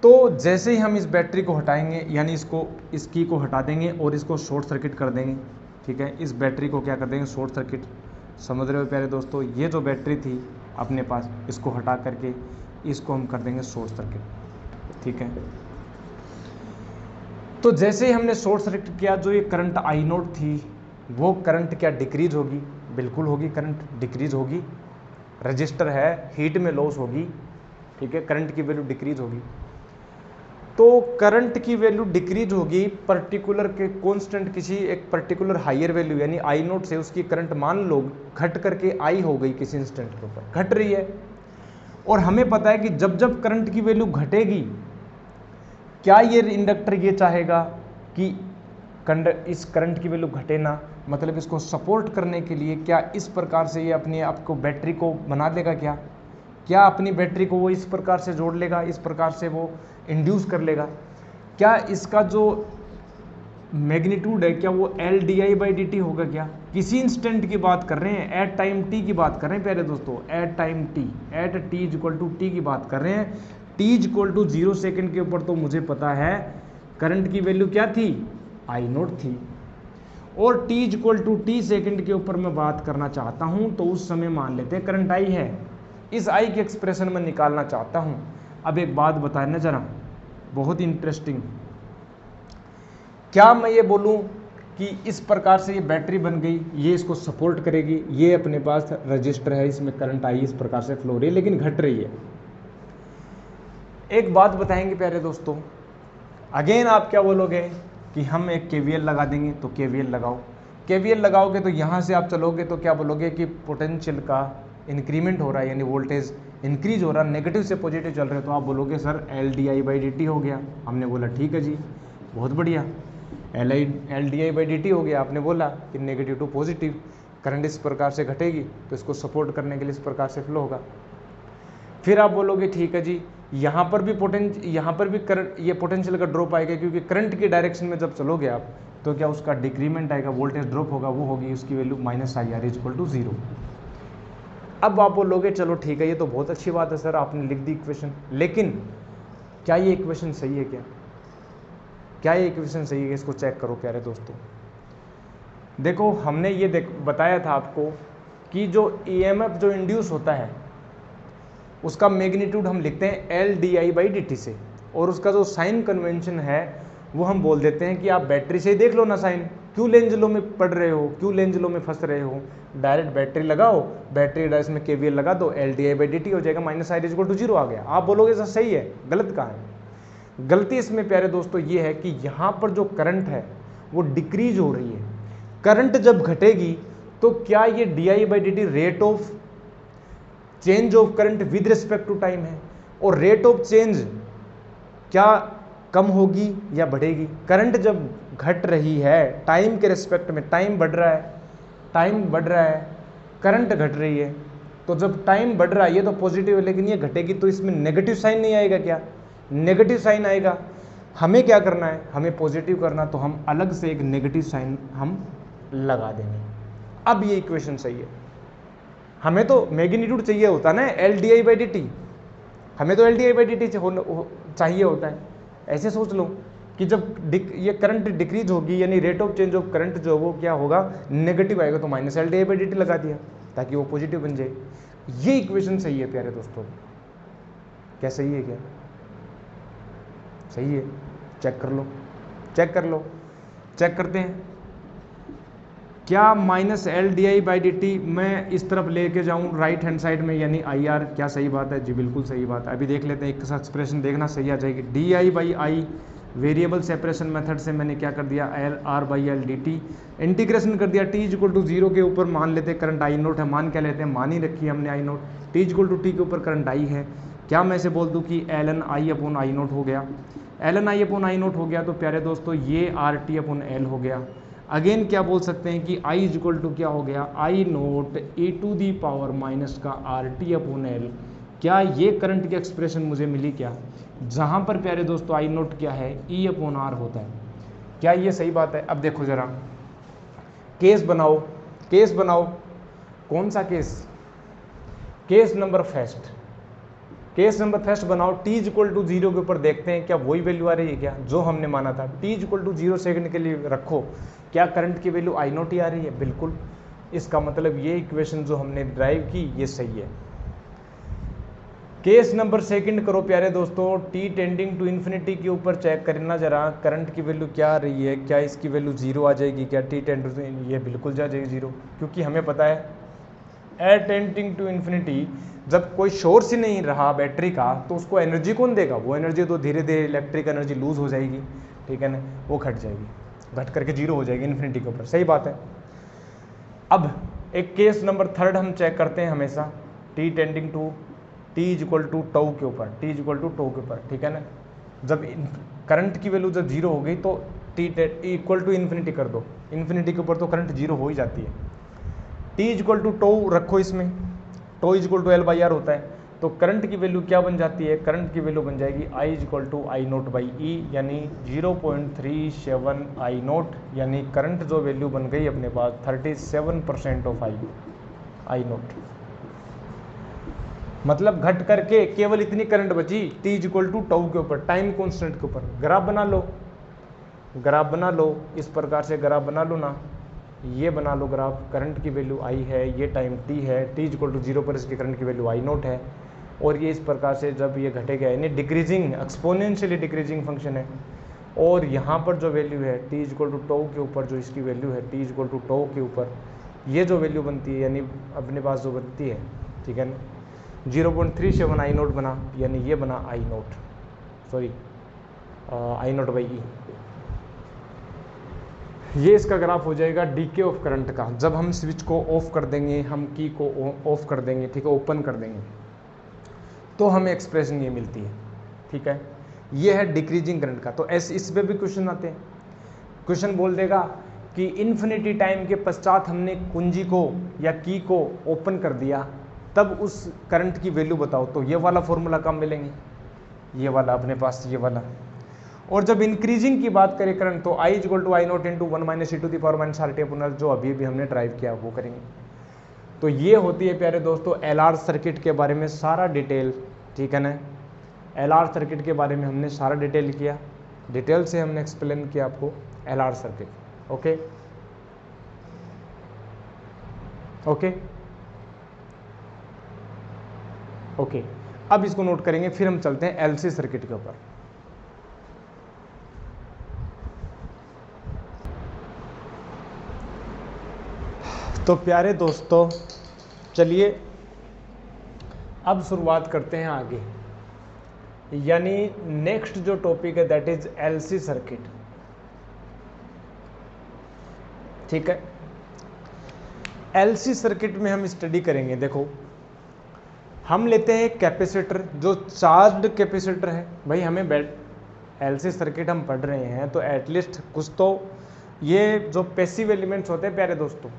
तो जैसे ही हम इस बैटरी को हटाएंगे, यानी इस की को हटा देंगे और इसको शॉर्ट सर्किट कर देंगे, ठीक है, इस बैटरी को क्या कर देंगे, शॉर्ट सर्किट। समझ रहे हो प्यारे दोस्तों, ये जो बैटरी थी अपने पास, इसको हटा करके इसको हम कर देंगे शॉर्ट सर्किट, ठीक है। तो जैसे ही हमने शॉर्ट सर्किट किया, जो ये करंट आई नोट थी वो करंट क्या डिक्रीज होगी, बिल्कुल होगी, करंट डिक्रीज होगी, रजिस्टर है, हीट में लॉस होगी, ठीक है, करंट की वैल्यू डिक्रीज होगी। तो करंट की वैल्यू डिक्रीज होगी पर्टिकुलर के कांस्टेंट, किसी एक पर्टिकुलर हायर वैल्यू यानी आई नोट से उसकी करंट मान लो घट करके आई हो गई, किसी इंस्टेंट के ऊपर घट रही है। और हमें पता है कि जब जब करंट की वैल्यू घटेगी, क्या ये इंडक्टर ये चाहेगा कि इस करंट की वैल्यू घटे ना, मतलब इसको सपोर्ट करने के लिए क्या इस प्रकार से ये अपने आप को बैटरी को बना देगा, क्या अपनी बैटरी को वो इस प्रकार से जोड़ लेगा, इस प्रकार से वो इंड्यूस कर लेगा, क्या इसका जो मैग्नीट्यूड है क्या वो L D I by d T होगा, क्या किसी इंस्टेंट की बात कर रहे हैं, एट टाइम टी की बात कर रहे हैं प्यारे दोस्तों, at time t, at t is equal to t की बात कर रहे हैं। T is equal to 0 second के ऊपर तो मुझे पता है करंट की वैल्यू क्या थी, आई नोट थी, और t is equal to t second के ऊपर मैं बात करना चाहता हूं, तो उस समय मान लेते हैं करंट आई है, इस आई की एक्सप्रेशन में निकालना चाहता हूं। अब एक बात बताना जरा, बहुत इंटरेस्टिंग, क्या मैं ये बोलूं कि इस प्रकार से ये बैटरी बन गई, ये इसको सपोर्ट करेगी, ये अपने पास रजिस्टर है, इसमें करंट आई इस प्रकार से फ्लो रही है, लेकिन घट रही है। एक बात बताएंगे प्यारे दोस्तों, अगेन आप क्या बोलोगे कि हम एक केवीएल लगा देंगे, तो केवीएल लगाओ, केवीएल लगाओगे तो यहाँ से आप चलोगे तो क्या बोलोगे कि पोटेंशियल का इंक्रीमेंट हो रहा है, यानी वोल्टेज इंक्रीज हो रहा है, नेगेटिव से पॉजिटिव चल रहे हो, तो आप बोलोगे sir L D I by d T हो गया। हमने बोला ठीक है जी, बहुत बढ़िया, L D I by d T हो गया। आपने बोला कि नेगेटिव टू पॉजिटिव करंट इस प्रकार से घटेगी, तो इसको सपोर्ट करने के लिए इस प्रकार से फ्लो होगा। फिर आप बोलोगे ठीक है जी, यहाँ पर भी करंट, ये पोटेंशियल का ड्रॉप आएगा, क्योंकि करंट की डायरेक्शन में जब चलोगे आप, तो क्या उसका डिक्रीमेंट आएगा, वोल्टेज ड्रॉप होगा, वो होगी उसकी value minus I R is equal to 0। अब आप बोलोगे चलो ठीक है, ये तो बहुत अच्छी बात है सर, आपने लिख दी इक्वेशन, लेकिन क्या ये इक्वेशन सही है, क्या ये इक्वेशन सही है, इसको चेक करो प्यारे दोस्तों। देखो हमने ये बताया था आपको कि जो ईएमएफ जो इंड्यूस होता है उसका मैग्नीट्यूड हम लिखते हैं L D I by d T से, और उसका जो साइन कन्वेंशन है वो हम बोल देते हैं कि आप बैटरी से ही देख लो ना साइन, क्यों लेंज लॉ में पढ़ रहे हो, क्यों लेंज लॉ में फंस रहे हो, डायरेक्ट बैटरी लगाओ, बैटरी डायरेक्ट में केवीएल लगा दो, L D I by d T हो जाएगा, माइनस आई इक्वल टू 0 आ गया। आप बोलोगे सर सही है, गलत कहाँ है? गलती इसमें प्यारे दोस्तों ये है कि यहाँ पर जो करंट है वो डिक्रीज हो रही है। करंट जब घटेगी तो क्या ये d I by d t rate of change of current with respect to time है, और रेट ऑफ चेंज क्या कम होगी या बढ़ेगी? करंट जब घट रही है टाइम के रिस्पेक्ट में, टाइम बढ़ रहा है, करंट घट रही है, तो जब टाइम बढ़ रहा है ये तो पॉजिटिव है, लेकिन ये घटेगी तो इसमें नेगेटिव साइन नहीं आएगा क्या? नेगेटिव साइन आएगा। हमें क्या करना है, हमें पॉजिटिव करना, तो हम अलग से एक नेगेटिव साइन हम लगा देंगे। अब ये इक्वेशन सही है। हमें तो मैग्नीट्यूड चाहिए होता है ना, L D I by d T, हमें तो L D I by d T चाहिए होता है। ऐसे सोच लो कि जब ये करंट डिक्रीज होगी, यानी rate of change of current जो वो क्या होगा, नेगेटिव आएगा, तो minus L D I by d T लगा दिया ताकि वो पॉजिटिव बन जाए। ये इक्वेशन सही है प्यारे दोस्तों। क्या सही है? क्या सही है? चेक कर लो, चेक करते हैं। क्या minus L D I by d T मैं इस तरफ लेके जाऊं राइट हैंड साइड में, यानी आई आर, क्या सही बात है? जी बिल्कुल सही बात है। अभी देख लेते हैं, एक एक्सप्रेशन देखना सही आ जाएगी। D I by I variable separation method से मैंने क्या कर दिया, L R by L D T integration कर दिया। टी इज इक्वल टू 0 के ऊपर मान लेते हैं करंट आई नोट है, मान क्या लेते हैं, मान ही रखी है हमने I naught. T is equal to T के ऊपर करंट आई है। क्या मैं इसे बोल दूँ कि L N I upon I naught हो गया? L N I upon I naught हो गया तो प्यारे दोस्तों ये आर टी अपॉन एल हो गया। अगेन क्या बोल सकते हैं कि I इज इक्वल टू क्या हो गया, I naught e to the power minus का RT अपॉन L। क्या ये करंट की एक्सप्रेशन मुझे मिली क्या, जहाँ पर प्यारे दोस्तों I नोट क्या है, E अपॉन R होता है। क्या ये सही बात है? अब देखो जरा केस बनाओ, केस बनाओ, कौन सा case, case number first, case number first बनाओ। t इज इक्वल टू 0 के ऊपर देखते हैं क्या वही वैल्यू आ रही है क्या जो हमने माना था। t is equal to 0 second के लिए रखो, क्या करंट की वैल्यू I नोट ही आ रही है? बिल्कुल। इसका मतलब ये इक्वेशन जो हमने ड्राइव की ये सही है। केस नंबर सेकंड करो प्यारे दोस्तों, t टेंडिंग टू इन्फिनिटी के ऊपर चेक करना जरा करंट की वैल्यू क्या आ रही है, क्या इसकी वैल्यू 0 आ जाएगी क्या, t टेंड टू, ये बिल्कुल जा जाएगी 0, क्योंकि हमें पता है एट टेंडिंग टू इन्फिनिटी जब कोई सोर्स ही नहीं रहा बैटरी का तो उसको एनर्जी कौन देगा, वो एनर्जी तो धीरे धीरे इलेक्ट्रिक एनर्जी लूज हो जाएगी, ठीक है ना, वो घट जाएगी, घट करके 0 हो जाएगी इन्फिनिटी के ऊपर। सही बात है। अब एक केस नंबर थर्ड हम चेक करते हैं हमेशा, t tending to t is equal to tau के ऊपर, t is equal to tau के ऊपर, ठीक है ना। जब करंट की वैल्यू जब 0 हो गई तो t इक्वल टू इन्फिनिटी कर दो, इन्फिनिटी के ऊपर तो करंट 0 हो ही जाती है। t is equal to tau रखो, इसमें tau is equal to L/R होता है, तो करंट की वैल्यू क्या बन जाती है, करंट की वैल्यू बन जाएगी I is equal to I naught by e, यानी 0.37 I नोट, यानी करंट जो वैल्यू बन गई अपने पास 37% ऑफ I नोट। मतलब घट करके केवल इतनी करंट बची t is equal to tau के ऊपर, टाइम कॉन्स्टेंट के ऊपर। ग्राफ बना लो, ग्राफ बना लो, इस प्रकार से ग्राफ बना लो ना, ये बना लो ग्राफ, करंट की वैल्यू I है, ये टाइम t है, t इज इक्वल टू 0 पर इसकी करंट की वैल्यू I नोट है, और ये इस प्रकार से जब ये घटेगा यानी डिक्रीजिंग, एक्सपोनेंशियली डिक्रीजिंग फंक्शन है। और यहाँ पर जो वैल्यू है t is equal to tau के ऊपर, जो इसकी वैल्यू है t is equal to tau के ऊपर, ये जो वैल्यू बनती है यानी अपने पास जो बनती है, ठीक है ना, 0.37 I नोट बना, यानी ये बना I naught, sorry I naught by e. ये इसका ग्राफ हो जाएगा डीके ऑफ करंट का। जब हम स्विच को ऑफ कर देंगे, हम की को ऑफ कर देंगे, ठीक है, ओपन कर देंगे, तो हमें एक्सप्रेशन ये मिलती है, ठीक है। ये है डिक्रीजिंग करंट का। तो ऐसे इस पे भी क्वेश्चन आते हैं, क्वेश्चन बोल देगा कि इन्फिनिटी टाइम के पश्चात हमने कुंजी को या की को ओपन कर दिया, तब उस करंट की वैल्यू बताओ। तो ये वाला फॉर्मूला कम मिलेंगे, ये वाला अपने पास, ये वाला। और जब इंक्रीजिंग की बात करें करंट, तो I is equal to I naught into 1 minus e to the power minus RT upon L, जो अभी भी हमने ड्राइव किया वो करेंगे। तो ये होती है प्यारे दोस्तों LR सर्किट के बारे में सारा डिटेल, ठीक है ना। LR सर्किट के बारे में हमने सारा डिटेल किया, डिटेल से हमने एक्सप्लेन किया आपको LR circuit. Okay okay okay, अब इसको नोट करेंगे, फिर हम चलते हैं LC सर्किट के ऊपर। तो प्यारे दोस्तों चलिए अब शुरुआत करते हैं आगे, यानी नेक्स्ट जो टॉपिक है दैट इज LC सर्किट, ठीक है। LC सर्किट में हम स्टडी करेंगे, देखो हम लेते हैं कैपेसिटर जो चार्ज्ड कैपेसिटर है। भाई हमें LC सर्किट हम पढ़ रहे हैं तो एटलीस्ट कुछ तो ये जो पैसिव एलिमेंट्स होते हैं प्यारे दोस्तों,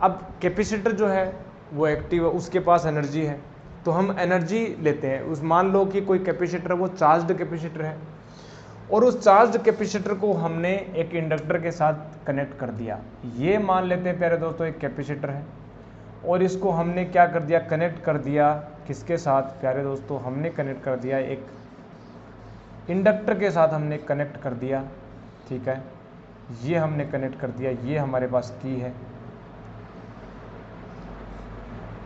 अब कैपेसिटर जो है वो एक्टिव है, उसके पास एनर्जी है, तो हम एनर्जी लेते हैं। उस मान लो कि कोई कैपेसिटर वो चार्ज्ड कैपेसिटर है, और उस चार्ज्ड कैपेसिटर को हमने एक इंडक्टर के साथ कनेक्ट कर दिया। ये मान लेते हैं प्यारे दोस्तों एक कैपेसिटर है, और इसको हमने क्या कर दिया, कनेक्ट कर दिया किसके साथ प्यारे दोस्तों, हमने कनेक्ट कर दिया एक इंडक्टर के साथ, हमने कनेक्ट कर दिया, ठीक है। ये हमने कनेक्ट कर दिया, ये हमारे पास की है,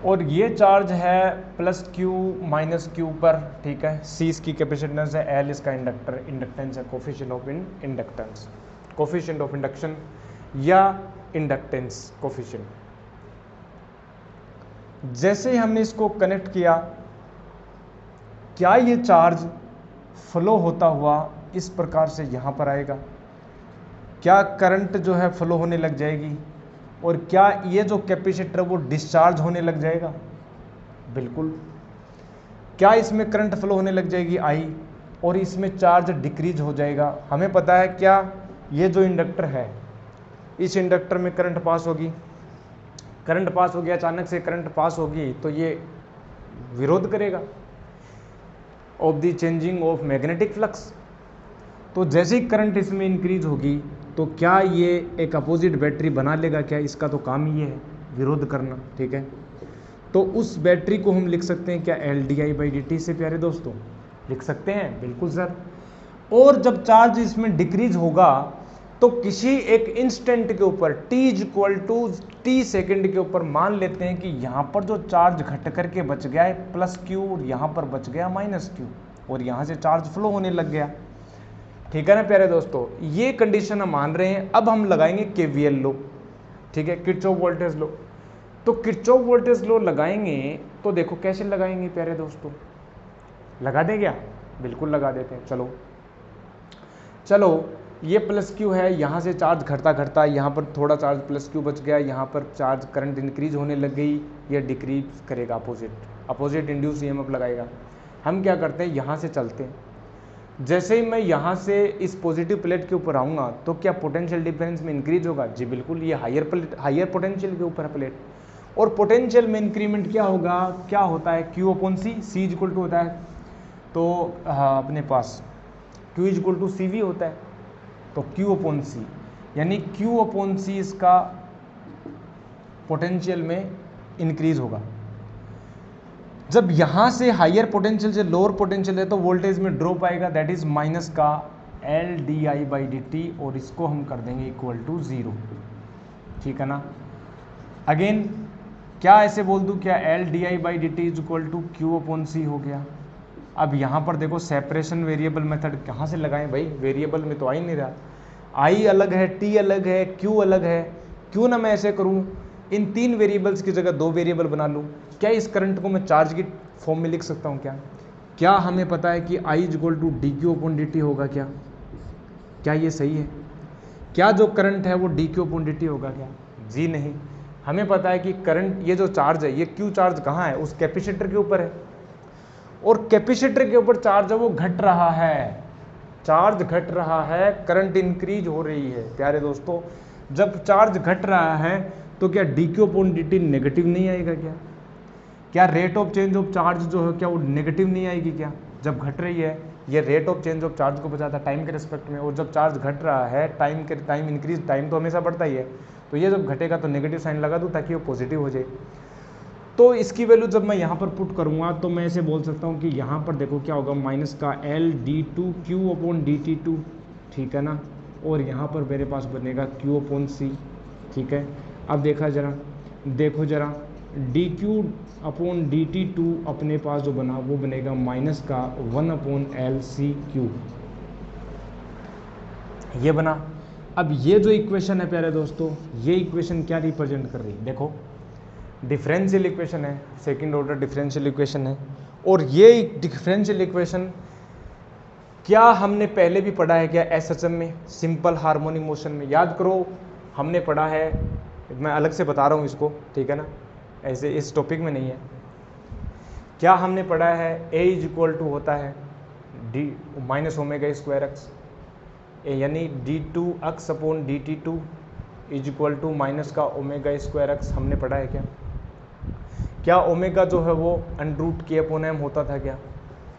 और ये चार्ज है प्लस Q माइनस Q पर, ठीक है। C इसकी कैपेसिटेंस है, L इसका इंडक्टेंस है, coefficient of inductance, coefficient of induction या इंडक्टेंस कोफिशिएंट। जैसे ही हमने इसको कनेक्ट किया, क्या ये चार्ज फ्लो होता हुआ इस प्रकार से यहाँ पर आएगा, क्या करंट जो है फ्लो होने लग जाएगी, और क्या ये जो कैपेसिटर वो डिस्चार्ज होने लग जाएगा, बिल्कुल। क्या इसमें करंट फ्लो होने लग जाएगी I, और इसमें चार्ज डिक्रीज हो जाएगा। हमें पता है क्या, ये जो इंडक्टर है इस इंडक्टर में करंट पास होगी, करंट पास हो गया, अचानक से करंट पास होगी तो ये विरोध करेगा of the changing of magnetic flux. तो जैसे ही करंट इसमें इंक्रीज होगी तो क्या ये एक अपोजिट बैटरी बना लेगा क्या? इसका तो काम ही ये है विरोध करना, ठीक है। तो उस बैटरी को हम लिख सकते हैं क्या? LdI/dt से प्यारे दोस्तों लिख सकते हैं, बिल्कुल सर। और जब चार्ज इसमें डिक्रीज होगा तो किसी एक इंस्टेंट के ऊपर t सेकेंड के ऊपर मान लेते हैं कि यहाँ पर जो चार्ज घट करके बच गया है +q और यहाँ पर बच गया -q और यहाँ से चार्ज फ्लो होने लग गया, ठीक है ना प्यारे दोस्तों। ये कंडीशन हम मान रहे हैं। अब हम लगाएंगे KVL लो, ठीक है, किरचॉफ वोल्टेज लो। तो किरचॉफ वोल्टेज लो लगाएंगे तो देखो कैसे लगाएंगे प्यारे दोस्तों, लगा दें क्या? बिल्कुल लगा देते हैं। चलो ये +q है, यहाँ से चार्ज घटता घटता यहाँ पर थोड़ा चार्ज +q बच गया, यहाँ पर चार्ज करंट इंक्रीज होने लग गई, ये डिक्रीज करेगा, अपोजिट इंड्यूस EMF लगाएगा। हम क्या करते हैं, यहाँ से चलते हैं। जैसे ही मैं यहाँ से इस पॉजिटिव प्लेट के ऊपर आऊँगा तो क्या पोटेंशियल डिफरेंस में इंक्रीज होगा? जी बिल्कुल, ये हायर पोटेंशियल के ऊपर है प्लेट, और पोटेंशियल में इंक्रीमेंट क्या होगा, क्या होता है? Q/C, C = होता है तो अपने पास Q = CV होता है, तो Q/C यानी Q/C इसका पोटेंशियल में इंक्रीज होगा। जब यहाँ से हायर पोटेंशियल से लोअर पोटेंशियल है तो वोल्टेज में ड्रॉप आएगा, दैट इज माइनस का LdI/dt और इसको हम कर देंगे =0, ठीक है ना। अगेन क्या ऐसे बोल दूं क्या? LdI/dt = Q/C हो गया। अब यहाँ पर देखो सेपरेशन वेरिएबल मेथड कहाँ से लगाएं भाई, वेरिएबल में तो आ ही नहीं रहा, I अलग है, T अलग है, Q अलग है। क्यों ना मैं ऐसे करूँ, इन 3 वेरिएबल्स की जगह 2 वेरिएबल बना लूँ। क्या इस करंट को मैं चार्ज की फॉर्म में लिख सकता हूँ क्या हमें पता है कि I = dQ/dt होगा क्या ये सही है? क्या जो करंट है वो dQ/dt होगा क्या? जी नहीं। हमें पता है कि करंट, ये जो चार्ज है, ये Q चार्ज कहाँ है? उस कैपेसिटर के ऊपर है, और कैपेसिटर के ऊपर चार्ज है वो घट रहा है, चार्ज घट रहा है, करंट इंक्रीज हो रही है। प्यारे दोस्तों जब चार्ज घट रहा है तो क्या dQ/dt नेगेटिव नहीं आएगा क्या rate of change of charge जो है क्या वो नेगेटिव नहीं आएगी क्या? जब घट रही है, ये rate of change of charge को बताता है टाइम के रिस्पेक्ट में, और जब चार्ज घट रहा है टाइम इंक्रीज, टाइम तो हमेशा बढ़ता ही है, तो ये जब घटेगा तो नेगेटिव साइन लगा दूँ ताकि वो पॉजिटिव हो जाए। तो इसकी वैल्यू जब मैं यहाँ पर पुट करूँगा तो मैं ऐसे बोल सकता हूँ कि यहाँ पर देखो क्या होगा, माइनस का LD2Q/dt2, ठीक है ना, और यहाँ पर मेरे पास बनेगा Q/C, ठीक है। अब देखो जरा dQ/dt2 अपने पास जो बना वो बनेगा माइनस का 1/LCQ, ये बना। अब ये जो इक्वेशन है प्यारे दोस्तों, ये इक्वेशन क्या रिप्रेजेंट कर रही है? देखो डिफरेंशियल इक्वेशन है, सेकंड ऑर्डर डिफरेंशियल इक्वेशन है, और ये डिफरेंशियल इक्वेशन क्या हमने पहले भी पढ़ा है क्या SHM में, सिंपल हार्मोनिक मोशन में? याद करो हमने पढ़ा है, मैं अलग से बता रहा हूँ इसको, ठीक है ना, ऐसे इस टॉपिक में नहीं है। क्या हमने पढ़ा है A = होता है -ω²x, यानी d2x/dt2 = माइनस का ω²x, हमने पढ़ा है क्या ओमेगा जो है वो √k/m होता था क्या?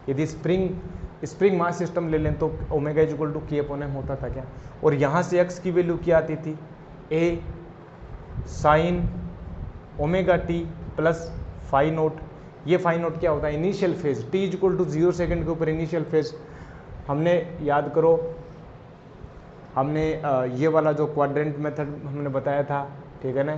यदि स्प्रिंग मास सिस्टम ले लें तो ओमेगा = k/m होता था क्या? और यहाँ से x की वैल्यू क्या आती थी? A sin ω_t plus φ0। ये φ0 क्या होता है? इनिशियल फेज, t = 0 सेकेंड के ऊपर इनिशियल फेज। हमने याद करो, हमने ये वाला जो क्वाड्रेंट मेथड हमने बताया था, ठीक है ना,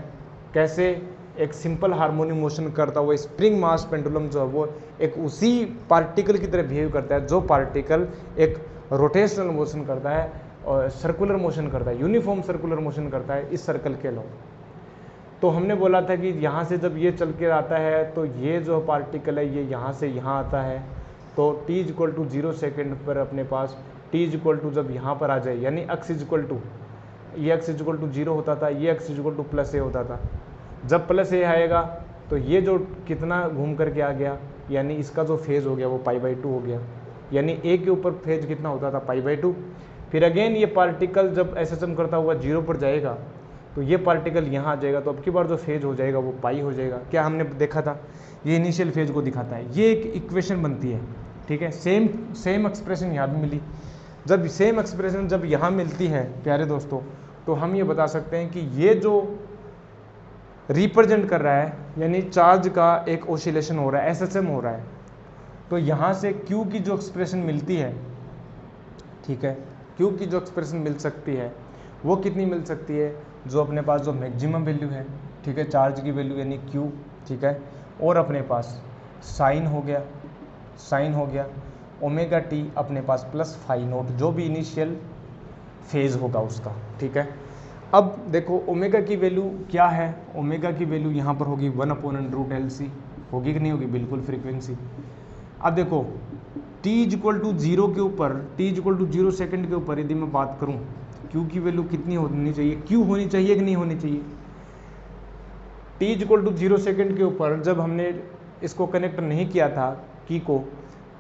कैसे एक सिंपल हार्मोनिक मोशन करता हुआ स्प्रिंग मास पेंडुलम जो है वो एक उसी पार्टिकल की तरह बिहेव करता है जो पार्टिकल एक रोटेशनल मोशन करता है और सर्कुलर मोशन करता है, यूनिफॉर्म सर्कुलर मोशन करता है इस सर्कल के अलावा। तो हमने बोला था कि यहाँ से जब ये चल के आता है तो ये जो पार्टिकल है ये यहाँ से यहाँ आता है, तो t = 0 सेकेंड पर अपने पास t = जब यहाँ पर आ जाए, यानी x = ये x = 0 होता था, ये x = +a होता था। जब +a आएगा तो ये जो कितना घूम करके आ गया, यानी इसका जो फेज हो गया वो π/2 हो गया, यानी a के ऊपर फेज कितना होता था? π/2। फिर अगेन ये पार्टिकल जब SHM करता हुआ 0 पर जाएगा तो ये पार्टिकल यहाँ आ जाएगा, तो अब की बार जो फेज हो जाएगा वो पाई हो जाएगा। क्या हमने देखा था, ये इनिशियल फेज को दिखाता है। ये एक इक्वेशन बनती है, ठीक है। सेम एक्सप्रेशन यहाँ भी मिली। जब सेम एक्सप्रेशन जब यहाँ मिलती है प्यारे दोस्तों, तो हम ये बता सकते हैं कि ये जो रिप्रेजेंट कर रहा है, यानी चार्ज का एक ओसिलेशन हो रहा है, एसएसएम हो रहा है। तो यहाँ से क्यू की जो एक्सप्रेशन मिलती है, ठीक है, क्यू की जो एक्सप्रेशन मिल सकती है वो कितनी मिल सकती है, जो अपने पास जो मैक्सिमम वैल्यू है, ठीक है, चार्ज की वैल्यू यानी क्यू, ठीक है, और अपने पास साइन हो गया ओमेगा टी अपने पास प्लस फाई नोट, जो भी इनिशियल फेज होगा उसका, ठीक है। अब देखो ओमेगा की वैल्यू क्या है, ओमेगा की वैल्यू यहाँ पर होगी 1/√LC, होगी कि नहीं होगी, बिल्कुल फ्रीक्वेंसी। अब देखो t = 0 के ऊपर, t = 0 सेकंड के ऊपर यदि मैं बात करूँ, q की वैल्यू कितनी होनी चाहिए, q होनी चाहिए कि नहीं होनी चाहिए। t = 0 सेकंड के ऊपर जब हमने इसको कनेक्ट नहीं किया था की को,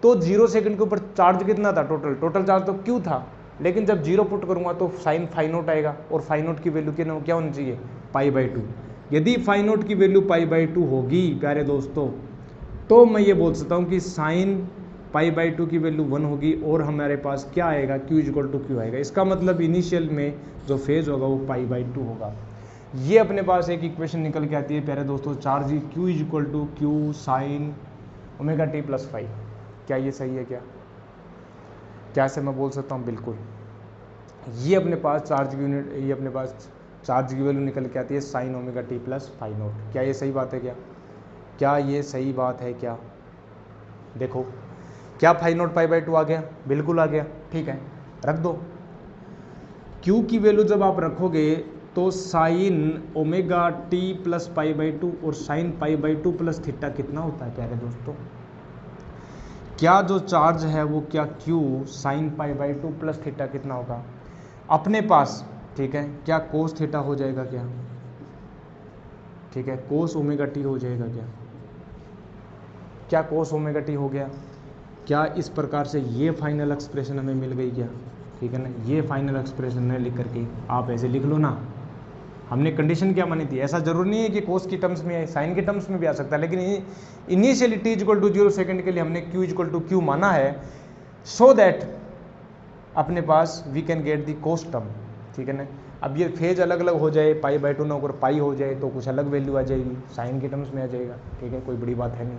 तो 0 सेकंड के ऊपर चार्ज कितना था, टोटल चार्ज तो q था, लेकिन जब 0 पुट करूंगा तो साइन फाई नोट आएगा, और फाई नोट की वैल्यू क्या होनी चाहिए, π/2। यदि फाई नोट की वैल्यू π/2 होगी प्यारे दोस्तों, तो मैं ये बोल सकता हूँ कि साइन π/2 की वैल्यू 1 होगी, और हमारे पास क्या आएगा, q = q आएगा। इसका मतलब इनिशियल में जो फेज होगा वो π/2 होगा। ये अपने पास एक इक्वेशन निकल के आती है प्यारे दोस्तों, charge q = q sine omega t plus phi. क्या ये सही है, क्या से मैं बोल सकता हूँ, बिल्कुल। ये अपने पास चार्ज की यूनिट, ये अपने पास चार्ज की वैल्यू निकल के आती है sine omega t plus phi naught. क्या ये सही बात है, क्या ये सही बात है, क्या देखो, क्या फाई नोट π/2 आ गया, बिल्कुल आ गया, ठीक है, रख दो। Q की वैल्यू जब आप रखोगे तो साइन ओमेगा टी प्लस π/2 और साइन π/2 प्लस थीटा कितना होता है प्यारे दोस्तों, क्या जो चार्ज है वो क्या Q साइन π/2 प्लस थीटा कितना होगा अपने पास, ठीक है, क्या कोस थीटा हो जाएगा, ठीक है, कोस ओमेगा टी हो जाएगा, क्या कोस ओमेगा टी हो गया, क्या इस प्रकार से ये फाइनल एक्सप्रेशन हमें मिल गई, ठीक है ना। ये फाइनल एक्सप्रेशन न लिख करके आप ऐसे लिख लो ना, हमने कंडीशन क्या मानी थी, ऐसा जरूरी नहीं है कि कोस की टर्म्स में आए, साइन के टर्म्स में भी आ सकता है, लेकिन इनिशियली t = 0 सेकंड के लिए हमने q = q माना है, सो दैट अपने पास we can get the cos term, ठीक है ना। अब ये फेज अलग अलग हो जाए, π/2 ना होकर पाई हो जाए तो कुछ अलग वैल्यू आ जाएगी, साइन के टर्म्स में आ जाएगा, ठीक है, कोई बड़ी बात है नहीं।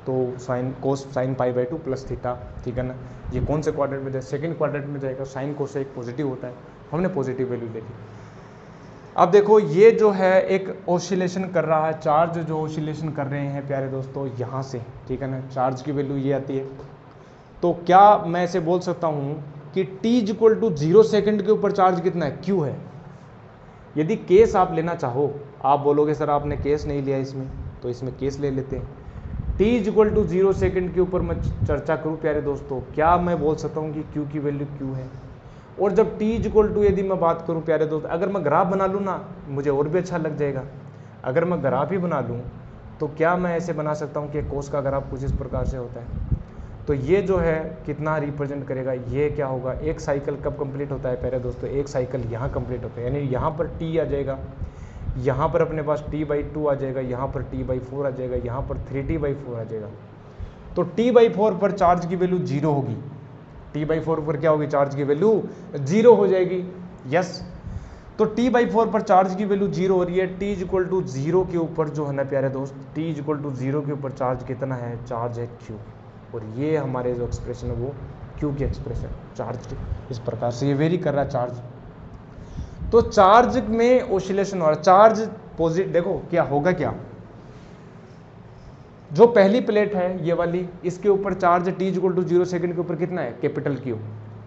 तो sine cos sine π/2 plus theta, ठीक है ना। ये कौन से क्वाड्रेंट में जाए, सेकंड क्वाड्रेंट में जाएगा, साइन कोस से एक पॉजिटिव होता है, हमने पॉजिटिव वैल्यू ले ली। अब देखो ये जो है एक ओसिलेशन कर रहा है, चार्ज जो ओसिलेशन कर रहे हैं प्यारे दोस्तों यहाँ से, ठीक है ना, चार्ज की वैल्यू ये आती है। तो क्या मैं ऐसे बोल सकता हूँ कि t = 0 सेकंड के ऊपर चार्ज कितना है, q है। यदि केस आप लेना चाहो, आप बोलोगे सर आपने केस नहीं लिया इसमें, तो इसमें केस ले लेते हैं। t = 0 सेकंड के ऊपर मैं चर्चा करूं प्यारे दोस्तों, क्या मैं बोल सकता हूं कि q की वैल्यू q है। और जब t = यदि मैं बात करूं प्यारे दोस्तों, अगर मैं ग्राफ बना लूँ ना, मुझे और भी अच्छा लग जाएगा। अगर मैं ग्राफ ही बना लूँ तो क्या मैं ऐसे बना सकता हूँ कि कोस का ग्राफ कुछ इस प्रकार से होता है। तो ये जो है कितना रिप्रेजेंट करेगा, ये क्या होगा, एक साइकिल कब कंप्लीट होता है प्यारे दोस्तों, एक साइकिल यहाँ कंप्लीट होता है, यानी यहाँ पर t आ जाएगा, यहाँ पर अपने पास t/2 आ जाएगा, यहाँ पर t/4 आ जाएगा, यहाँ पर 3t/4 आ जाएगा। तो t/4 पर चार्ज की वैल्यू 0 होगी, t/4 पर क्या होगी, चार्ज की वैल्यू 0 हो जाएगी, यस। तो t/4 पर चार्ज की वैल्यू 0 हो रही है, t = 0 के ऊपर जो है ना प्यारे दोस्त, t = 0 के ऊपर चार्ज कितना है, चार्ज है q, और ये हमारे जो एक्सप्रेशन है वो q की एक्सप्रेशन, चार्ज इस प्रकार से ये वेरी कर रहा है चार्ज। तो चार्ज में ओसिलेशन हो रहा है, चार्ज पॉजिटिव, देखो क्या होगा, क्या जो पहली प्लेट है ये वाली, इसके ऊपर चार्ज t = 0 सेकंड के ऊपर कितना है, कैपिटल Q,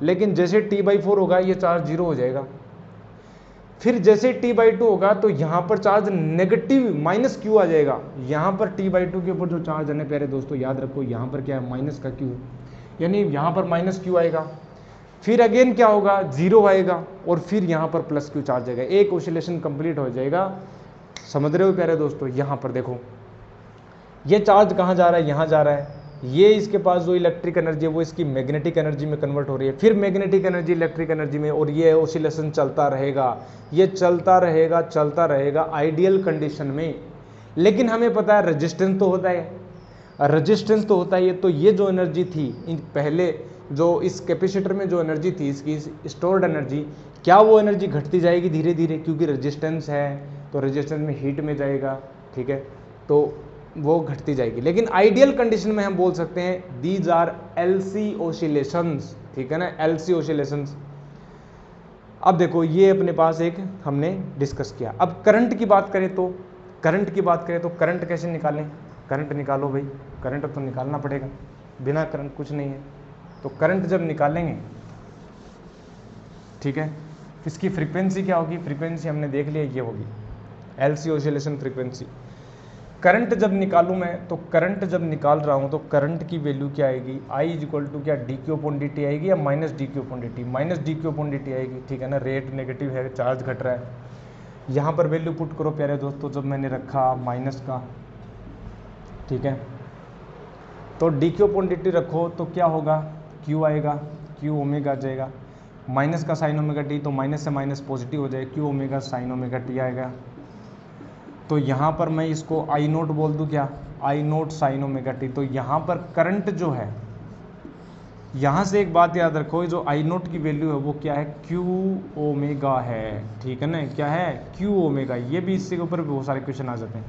लेकिन जैसे t/4 होगा ये चार्ज 0 हो जाएगा। फिर जैसे t/2 होगा तो यहाँ पर चार्ज नेगेटिव -q आ जाएगा, यहाँ पर t/2 के ऊपर जो चार्ज है ना प्यारे दोस्तों, याद रखो यहाँ पर क्या है, माइनस का q, यानी यहाँ पर -q आएगा। फिर अगेन क्या होगा, 0 आएगा, और फिर यहाँ पर +q चार्ज आएगा, एक ओसिलेशन कंप्लीट हो जाएगा। समझ रहे हो प्यारे दोस्तों, यहाँ पर देखो ये चार्ज कहाँ जा रहा है, यहाँ जा रहा है, ये इसके पास जो इलेक्ट्रिक एनर्जी है वो इसकी मैग्नेटिक एनर्जी में कन्वर्ट हो रही है, फिर मैग्नेटिक एनर्जी इलेक्ट्रिक एनर्जी में, और ये ऑसिलेशन चलता रहेगा, ये चलता रहेगा आइडियल कंडीशन में। लेकिन हमें पता है रेजिस्टेंस तो होता है, रेजिस्टेंस तो होता है। तो ये जो एनर्जी थी पहले जो इस कैपेसिटर में जो एनर्जी थी इसकी स्टोर्ड एनर्जी, क्या वो एनर्जी घटती जाएगी धीरे धीरे, क्योंकि रेजिस्टेंस है तो रेजिस्टेंस में हीट में जाएगा, ठीक है, तो वो घटती जाएगी। लेकिन आइडियल कंडीशन में हम बोल सकते हैं दीज आर एलसी ऑसिलेशंस, ठीक है ना, एलसी ऑसिलेशंस। अब देखो ये अपने पास एक हमने डिस्कस किया। अब करंट की बात करें तो करंट कैसे निकालें, करंट निकालो भाई, करंट तो निकालना पड़ेगा, बिना करंट कुछ नहीं है। तो करंट जब निकालेंगे, ठीक है, इसकी फ्रीक्वेंसी क्या होगी, फ्रीक्वेंसी हमने देख लिया ये होगी एलसी ऑसिलेशन फ्रीक्वेंसी। करंट जब निकालूं मैं, तो करंट जब निकाल रहा हूं तो करंट की वैल्यू क्या आएगी, I इक्वल टू क्या dq/dt आएगी या माइनस dq/dt, माइनस dq/dt आएगी, ठीक है ना, रेट नेगेटिव है, चार्ज घट रहा है। यहाँ पर वैल्यू पुट करो प्यारे दोस्तों, जब मैंने रखा माइनस का, ठीक है, तो dq/dt रखो तो क्या होगा, q आएगा, q ओमेगा आ जाएगा, माइनस का साइन ओमेगा टी, तो माइनस से माइनस पॉजिटिव हो जाए, q omega sine omega T आएगा। तो यहाँ पर मैं इसको आई नोट बोल दूँ, क्या आई नोट साइन ओमेगा टी। तो यहाँ पर करंट जो है, यहाँ से एक बात याद रखो, जो आई नोट की वैल्यू है वो क्या है, क्यू ओमेगा है, ठीक है ना, क्या है, क्यू ओमेगा। ये भी इससे के ऊपर बहुत सारे क्वेश्चन आ जाते हैं।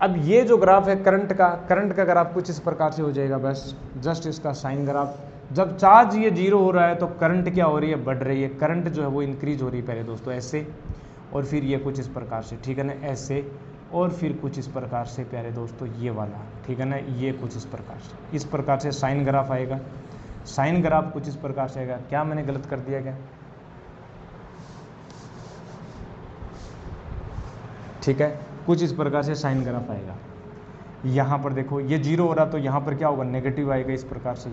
अब ये जो ग्राफ है करंट का ग्राफ कुछ इस प्रकार से हो जाएगा, बस जस्ट इसका साइन ग्राफ। जब चार्ज ये जीरो हो रहा है तो करंट क्या हो रही है, बढ़ रही है, करंट जो है वो इंक्रीज हो रही है पहले दोस्तों ऐसे, और फिर ये कुछ इस प्रकार से, ठीक है ना, ऐसे, और फिर कुछ इस प्रकार से प्यारे दोस्तों ये वाला, ठीक है ना, ये कुछ इस प्रकार से साइन ग्राफ आएगा। साइन ग्राफ कुछ इस प्रकार से आएगा। क्या मैंने गलत कर दिया क्या, ठीक है, कुछ इस प्रकार से साइन ग्राफ आएगा। यहाँ पर देखो ये जीरो हो रहा तो यहाँ पर क्या होगा, नेगेटिव आएगा इस प्रकार से,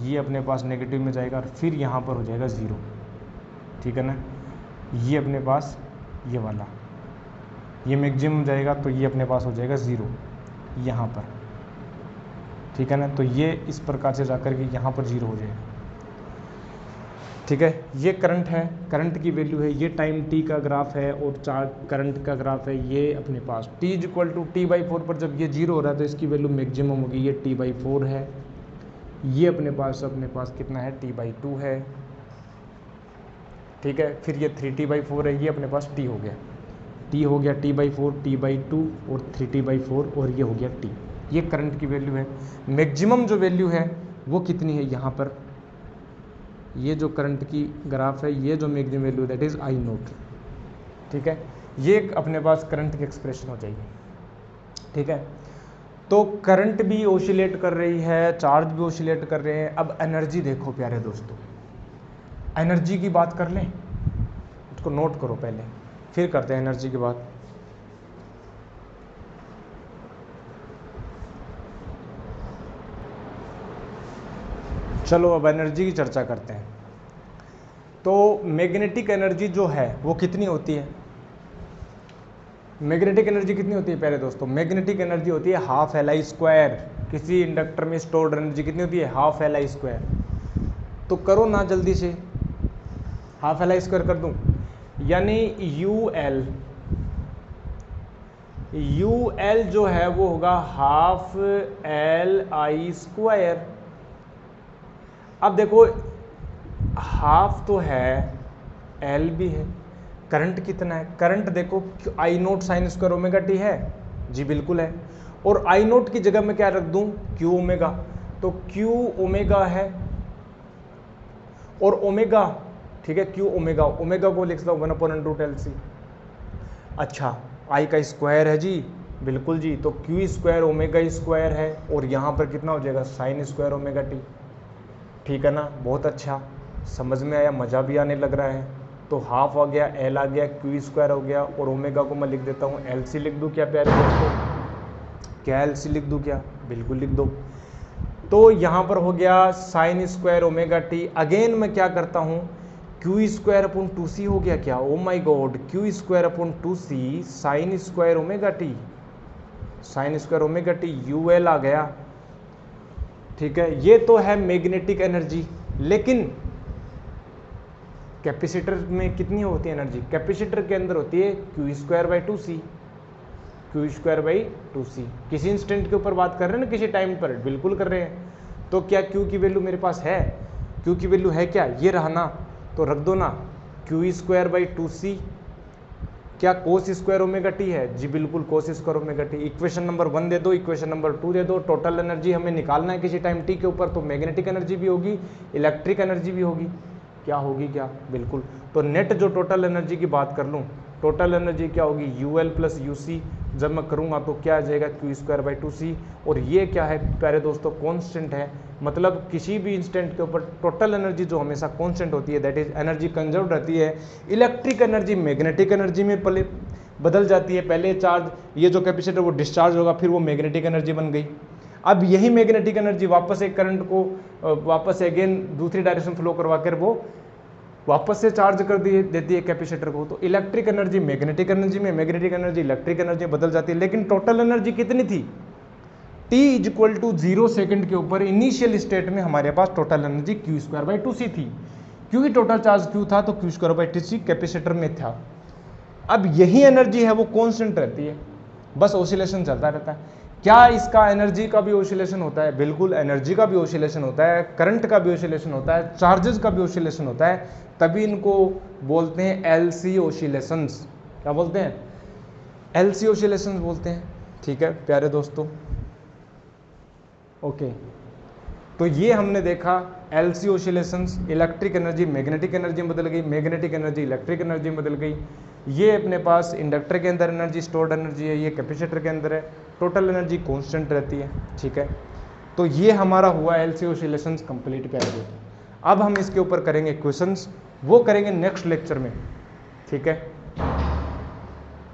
ये अपने पास नेगेटिव में जाएगा और फिर यहाँ पर हो जाएगा ज़ीरो, ठीक है ना, ये अपने पास ये वाला, ये मैक्सिमम जाएगा तो ये अपने पास हो जाएगा ज़ीरो यहाँ पर, ठीक है ना। तो ये इस प्रकार से जाकर के यहाँ पर ज़ीरो हो जाएगा, ठीक है। ये करंट है, करंट की वैल्यू है, ये टाइम t का ग्राफ है और चार्ज करंट का ग्राफ है। ये अपने पास t इक्वल टू t/4 पर जब ये जीरो हो रहा है तो इसकी वैल्यू मैक्सिमम होगी, ये t/4 है। ये अपने पास कितना है, t/2 है, ठीक है। फिर ये 3t/4 है, ये अपने पास t हो गया, t/4, t/2 और 3t/4 और ये हो गया t। ये करंट की वैल्यू है। मैक्सिमम जो वैल्यू है वो कितनी है, यहाँ पर ये जो करंट की ग्राफ है, ये जो maximum value that is I note, ठीक है। ये अपने पास करंट की एक्सप्रेशन हो जाएगी, ठीक है। तो करंट भी ओसिलेट कर रही है, चार्ज भी ओसिलेट कर रहे हैं। अब एनर्जी देखो प्यारे दोस्तों, एनर्जी की बात कर लें, उसको नोट करो पहले, फिर करते हैं एनर्जी की बात। चलो अब एनर्जी की चर्चा करते हैं। तो मैग्नेटिक एनर्जी जो है वो कितनी होती है, मैग्नेटिक एनर्जी कितनी होती है प्यारे दोस्तों, मैग्नेटिक एनर्जी होती है हाफ Li²। किसी इंडक्टर में स्टोर्ड एनर्जी कितनी होती है, हाफ Li²। तो करो ना जल्दी से, हाफ Li² कर दूं, यानी UL जो है वो होगा हाफ Li²। अब देखो हाफ तो है, L भी है, करंट कितना है, करंट देखो I note sign square omega T है, जी बिल्कुल है। और I नोट की जगह मैं क्या रख दूं, Q ओमेगा, तो Q ओमेगा है और ओमेगा, ठीक है, Q ओमेगा, ओमेगा को लिखता हूँ 1/√LC। अच्छा I का स्क्वायर है जी, बिल्कुल जी, तो Q² ओमेगा स्क्वायर है और यहाँ पर कितना हो जाएगा, साइन स्क्वायर ओमेगा टी, ठीक है ना। बहुत अच्छा, समझ में आया, मज़ा भी आने लग रहा है। तो हाफ आ गया, L आ गया, Q² हो गया और ओमेगा को मैं लिख देता हूँ LC। लिख दूँ क्या प्यारे दोस्तों, क्या LC लिख दूँ क्या, बिल्कुल लिख दो। तो यहाँ पर हो गया sine square omega T. Again मैं क्या करता हूँ, Q²/2C हो गया क्या, oh my God, Q²/2C sine square omega T, sine square omega T, UL आ गया। ठीक है, ये तो है मैग्नेटिक एनर्जी। लेकिन कैपेसिटर में कितनी होती है एनर्जी? कैपेसिटर के अंदर होती है Q²/2C, Q²/2C। किसी इंस्टेंट के ऊपर बात कर रहे हैं ना, किसी टाइम पर, बिल्कुल कर रहे हैं। तो क्या Q की वैल्यू मेरे पास है? Q की वैल्यू है क्या? ये रहा ना, तो रख दो ना, Q²/2C। क्या cos² ओमेगा टी है? जी बिल्कुल, cos² omega T. Equation number 1 दे दो, इक्वेशन नंबर 2 दे दो। टोटल एनर्जी हमें निकालना है किसी टाइम t के ऊपर, तो मैग्नेटिक एनर्जी भी होगी, इलेक्ट्रिक एनर्जी भी होगी। क्या होगी? क्या? बिल्कुल। तो नेट जो टोटल एनर्जी की बात कर लूँ, टोटल एनर्जी क्या होगी? UL + UC। जब मैं करूँगा तो क्या आ जाएगा? Q²/2C। और ये क्या है प्यारे दोस्तों? कॉन्स्टेंट है। मतलब किसी भी इंस्टेंट के ऊपर टोटल एनर्जी जो हमेशा कॉन्स्टेंट होती है, दैट इज एनर्जी कंजर्व रहती है। इलेक्ट्रिक एनर्जी मैग्नेटिक एनर्जी में बदल जाती है। पहले चार्ज, ये जो कैपेसिटर वो डिस्चार्ज होगा, फिर वो मैग्नेटिक एनर्जी बन गई। अब यही मैग्नेटिक एनर्जी वापस एक करंट को वापस अगेन दूसरी डायरेक्शन फ्लो करवा कर वो वापस से चार्ज कर देती है कैपेसिटर को। तो इलेक्ट्रिक एनर्जी मैग्नेटिक एनर्जी में, मैग्नेटिक एनर्जी इलेक्ट्रिक एनर्जी में बदल जाती है। लेकिन टोटल एनर्जी कितनी थी? t = 0 सेकंड के ऊपर इनिशियल स्टेट में हमारे पास टोटल एनर्जी Q²/2C थी। क्योंकि टोटल चार्ज Q था तो Q²/2C कैपेसिटर में था। अब यही एनर्जी है वो कांस्टेंट रहती है, बस ऑसिलेशन चलता रहता है। क्या इसका एनर्जी का भी ऑसिलेशन होता है? बिल्कुल, एनर्जी का भी ऑसिलेशन होता है, करंट का भी ऑसिलेशन होता है, चार्जेस का भी ऑसिलेशन होता है। तभी इनको बोलते हैं LC ऑसिलेशंस। क्या बोलते हैं? LC ऑसिलेशंस बोलते हैं। ठीक है प्यारे दोस्तों, ओके। तो ये हमने देखा LC oscillations, electric energy magnetic energy में बदल गई, मैग्नेटिक एनर्जी इलेक्ट्रिक एनर्जी में बदल गई। ये अपने पास इंडक्टर के अंदर एनर्जी स्टोर्ड एनर्जी है, ये कैपेसिटर के अंदर है। टोटल एनर्जी कांस्टेंट रहती है। ठीक है, तो ये हमारा हुआ LC ऑसिलेशंस कंप्लीट प्यारे दोस्तों। अब हम इसके ऊपर करेंगे क्वेश्चंस, वो करेंगे नेक्स्ट लेक्चर में। ठीक है,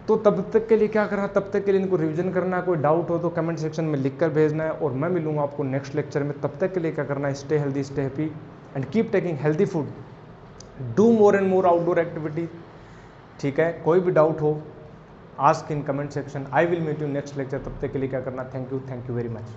तो तब तक के लिए क्या करना, तब तक के लिए इनको रिवीजन करना है। कोई डाउट हो तो कमेंट सेक्शन में लिख कर भेजना है, और मैं मिलूंगा आपको नेक्स्ट लेक्चर में। तब तक के लिए क्या करना है? Stay healthy, stay happy and keep taking healthy food, do more and more outdoor activity. ठीक है, कोई भी डाउट हो ask in comment section. I will meet you next lecture. तब तक के लिए क्या करना? Thank you very much.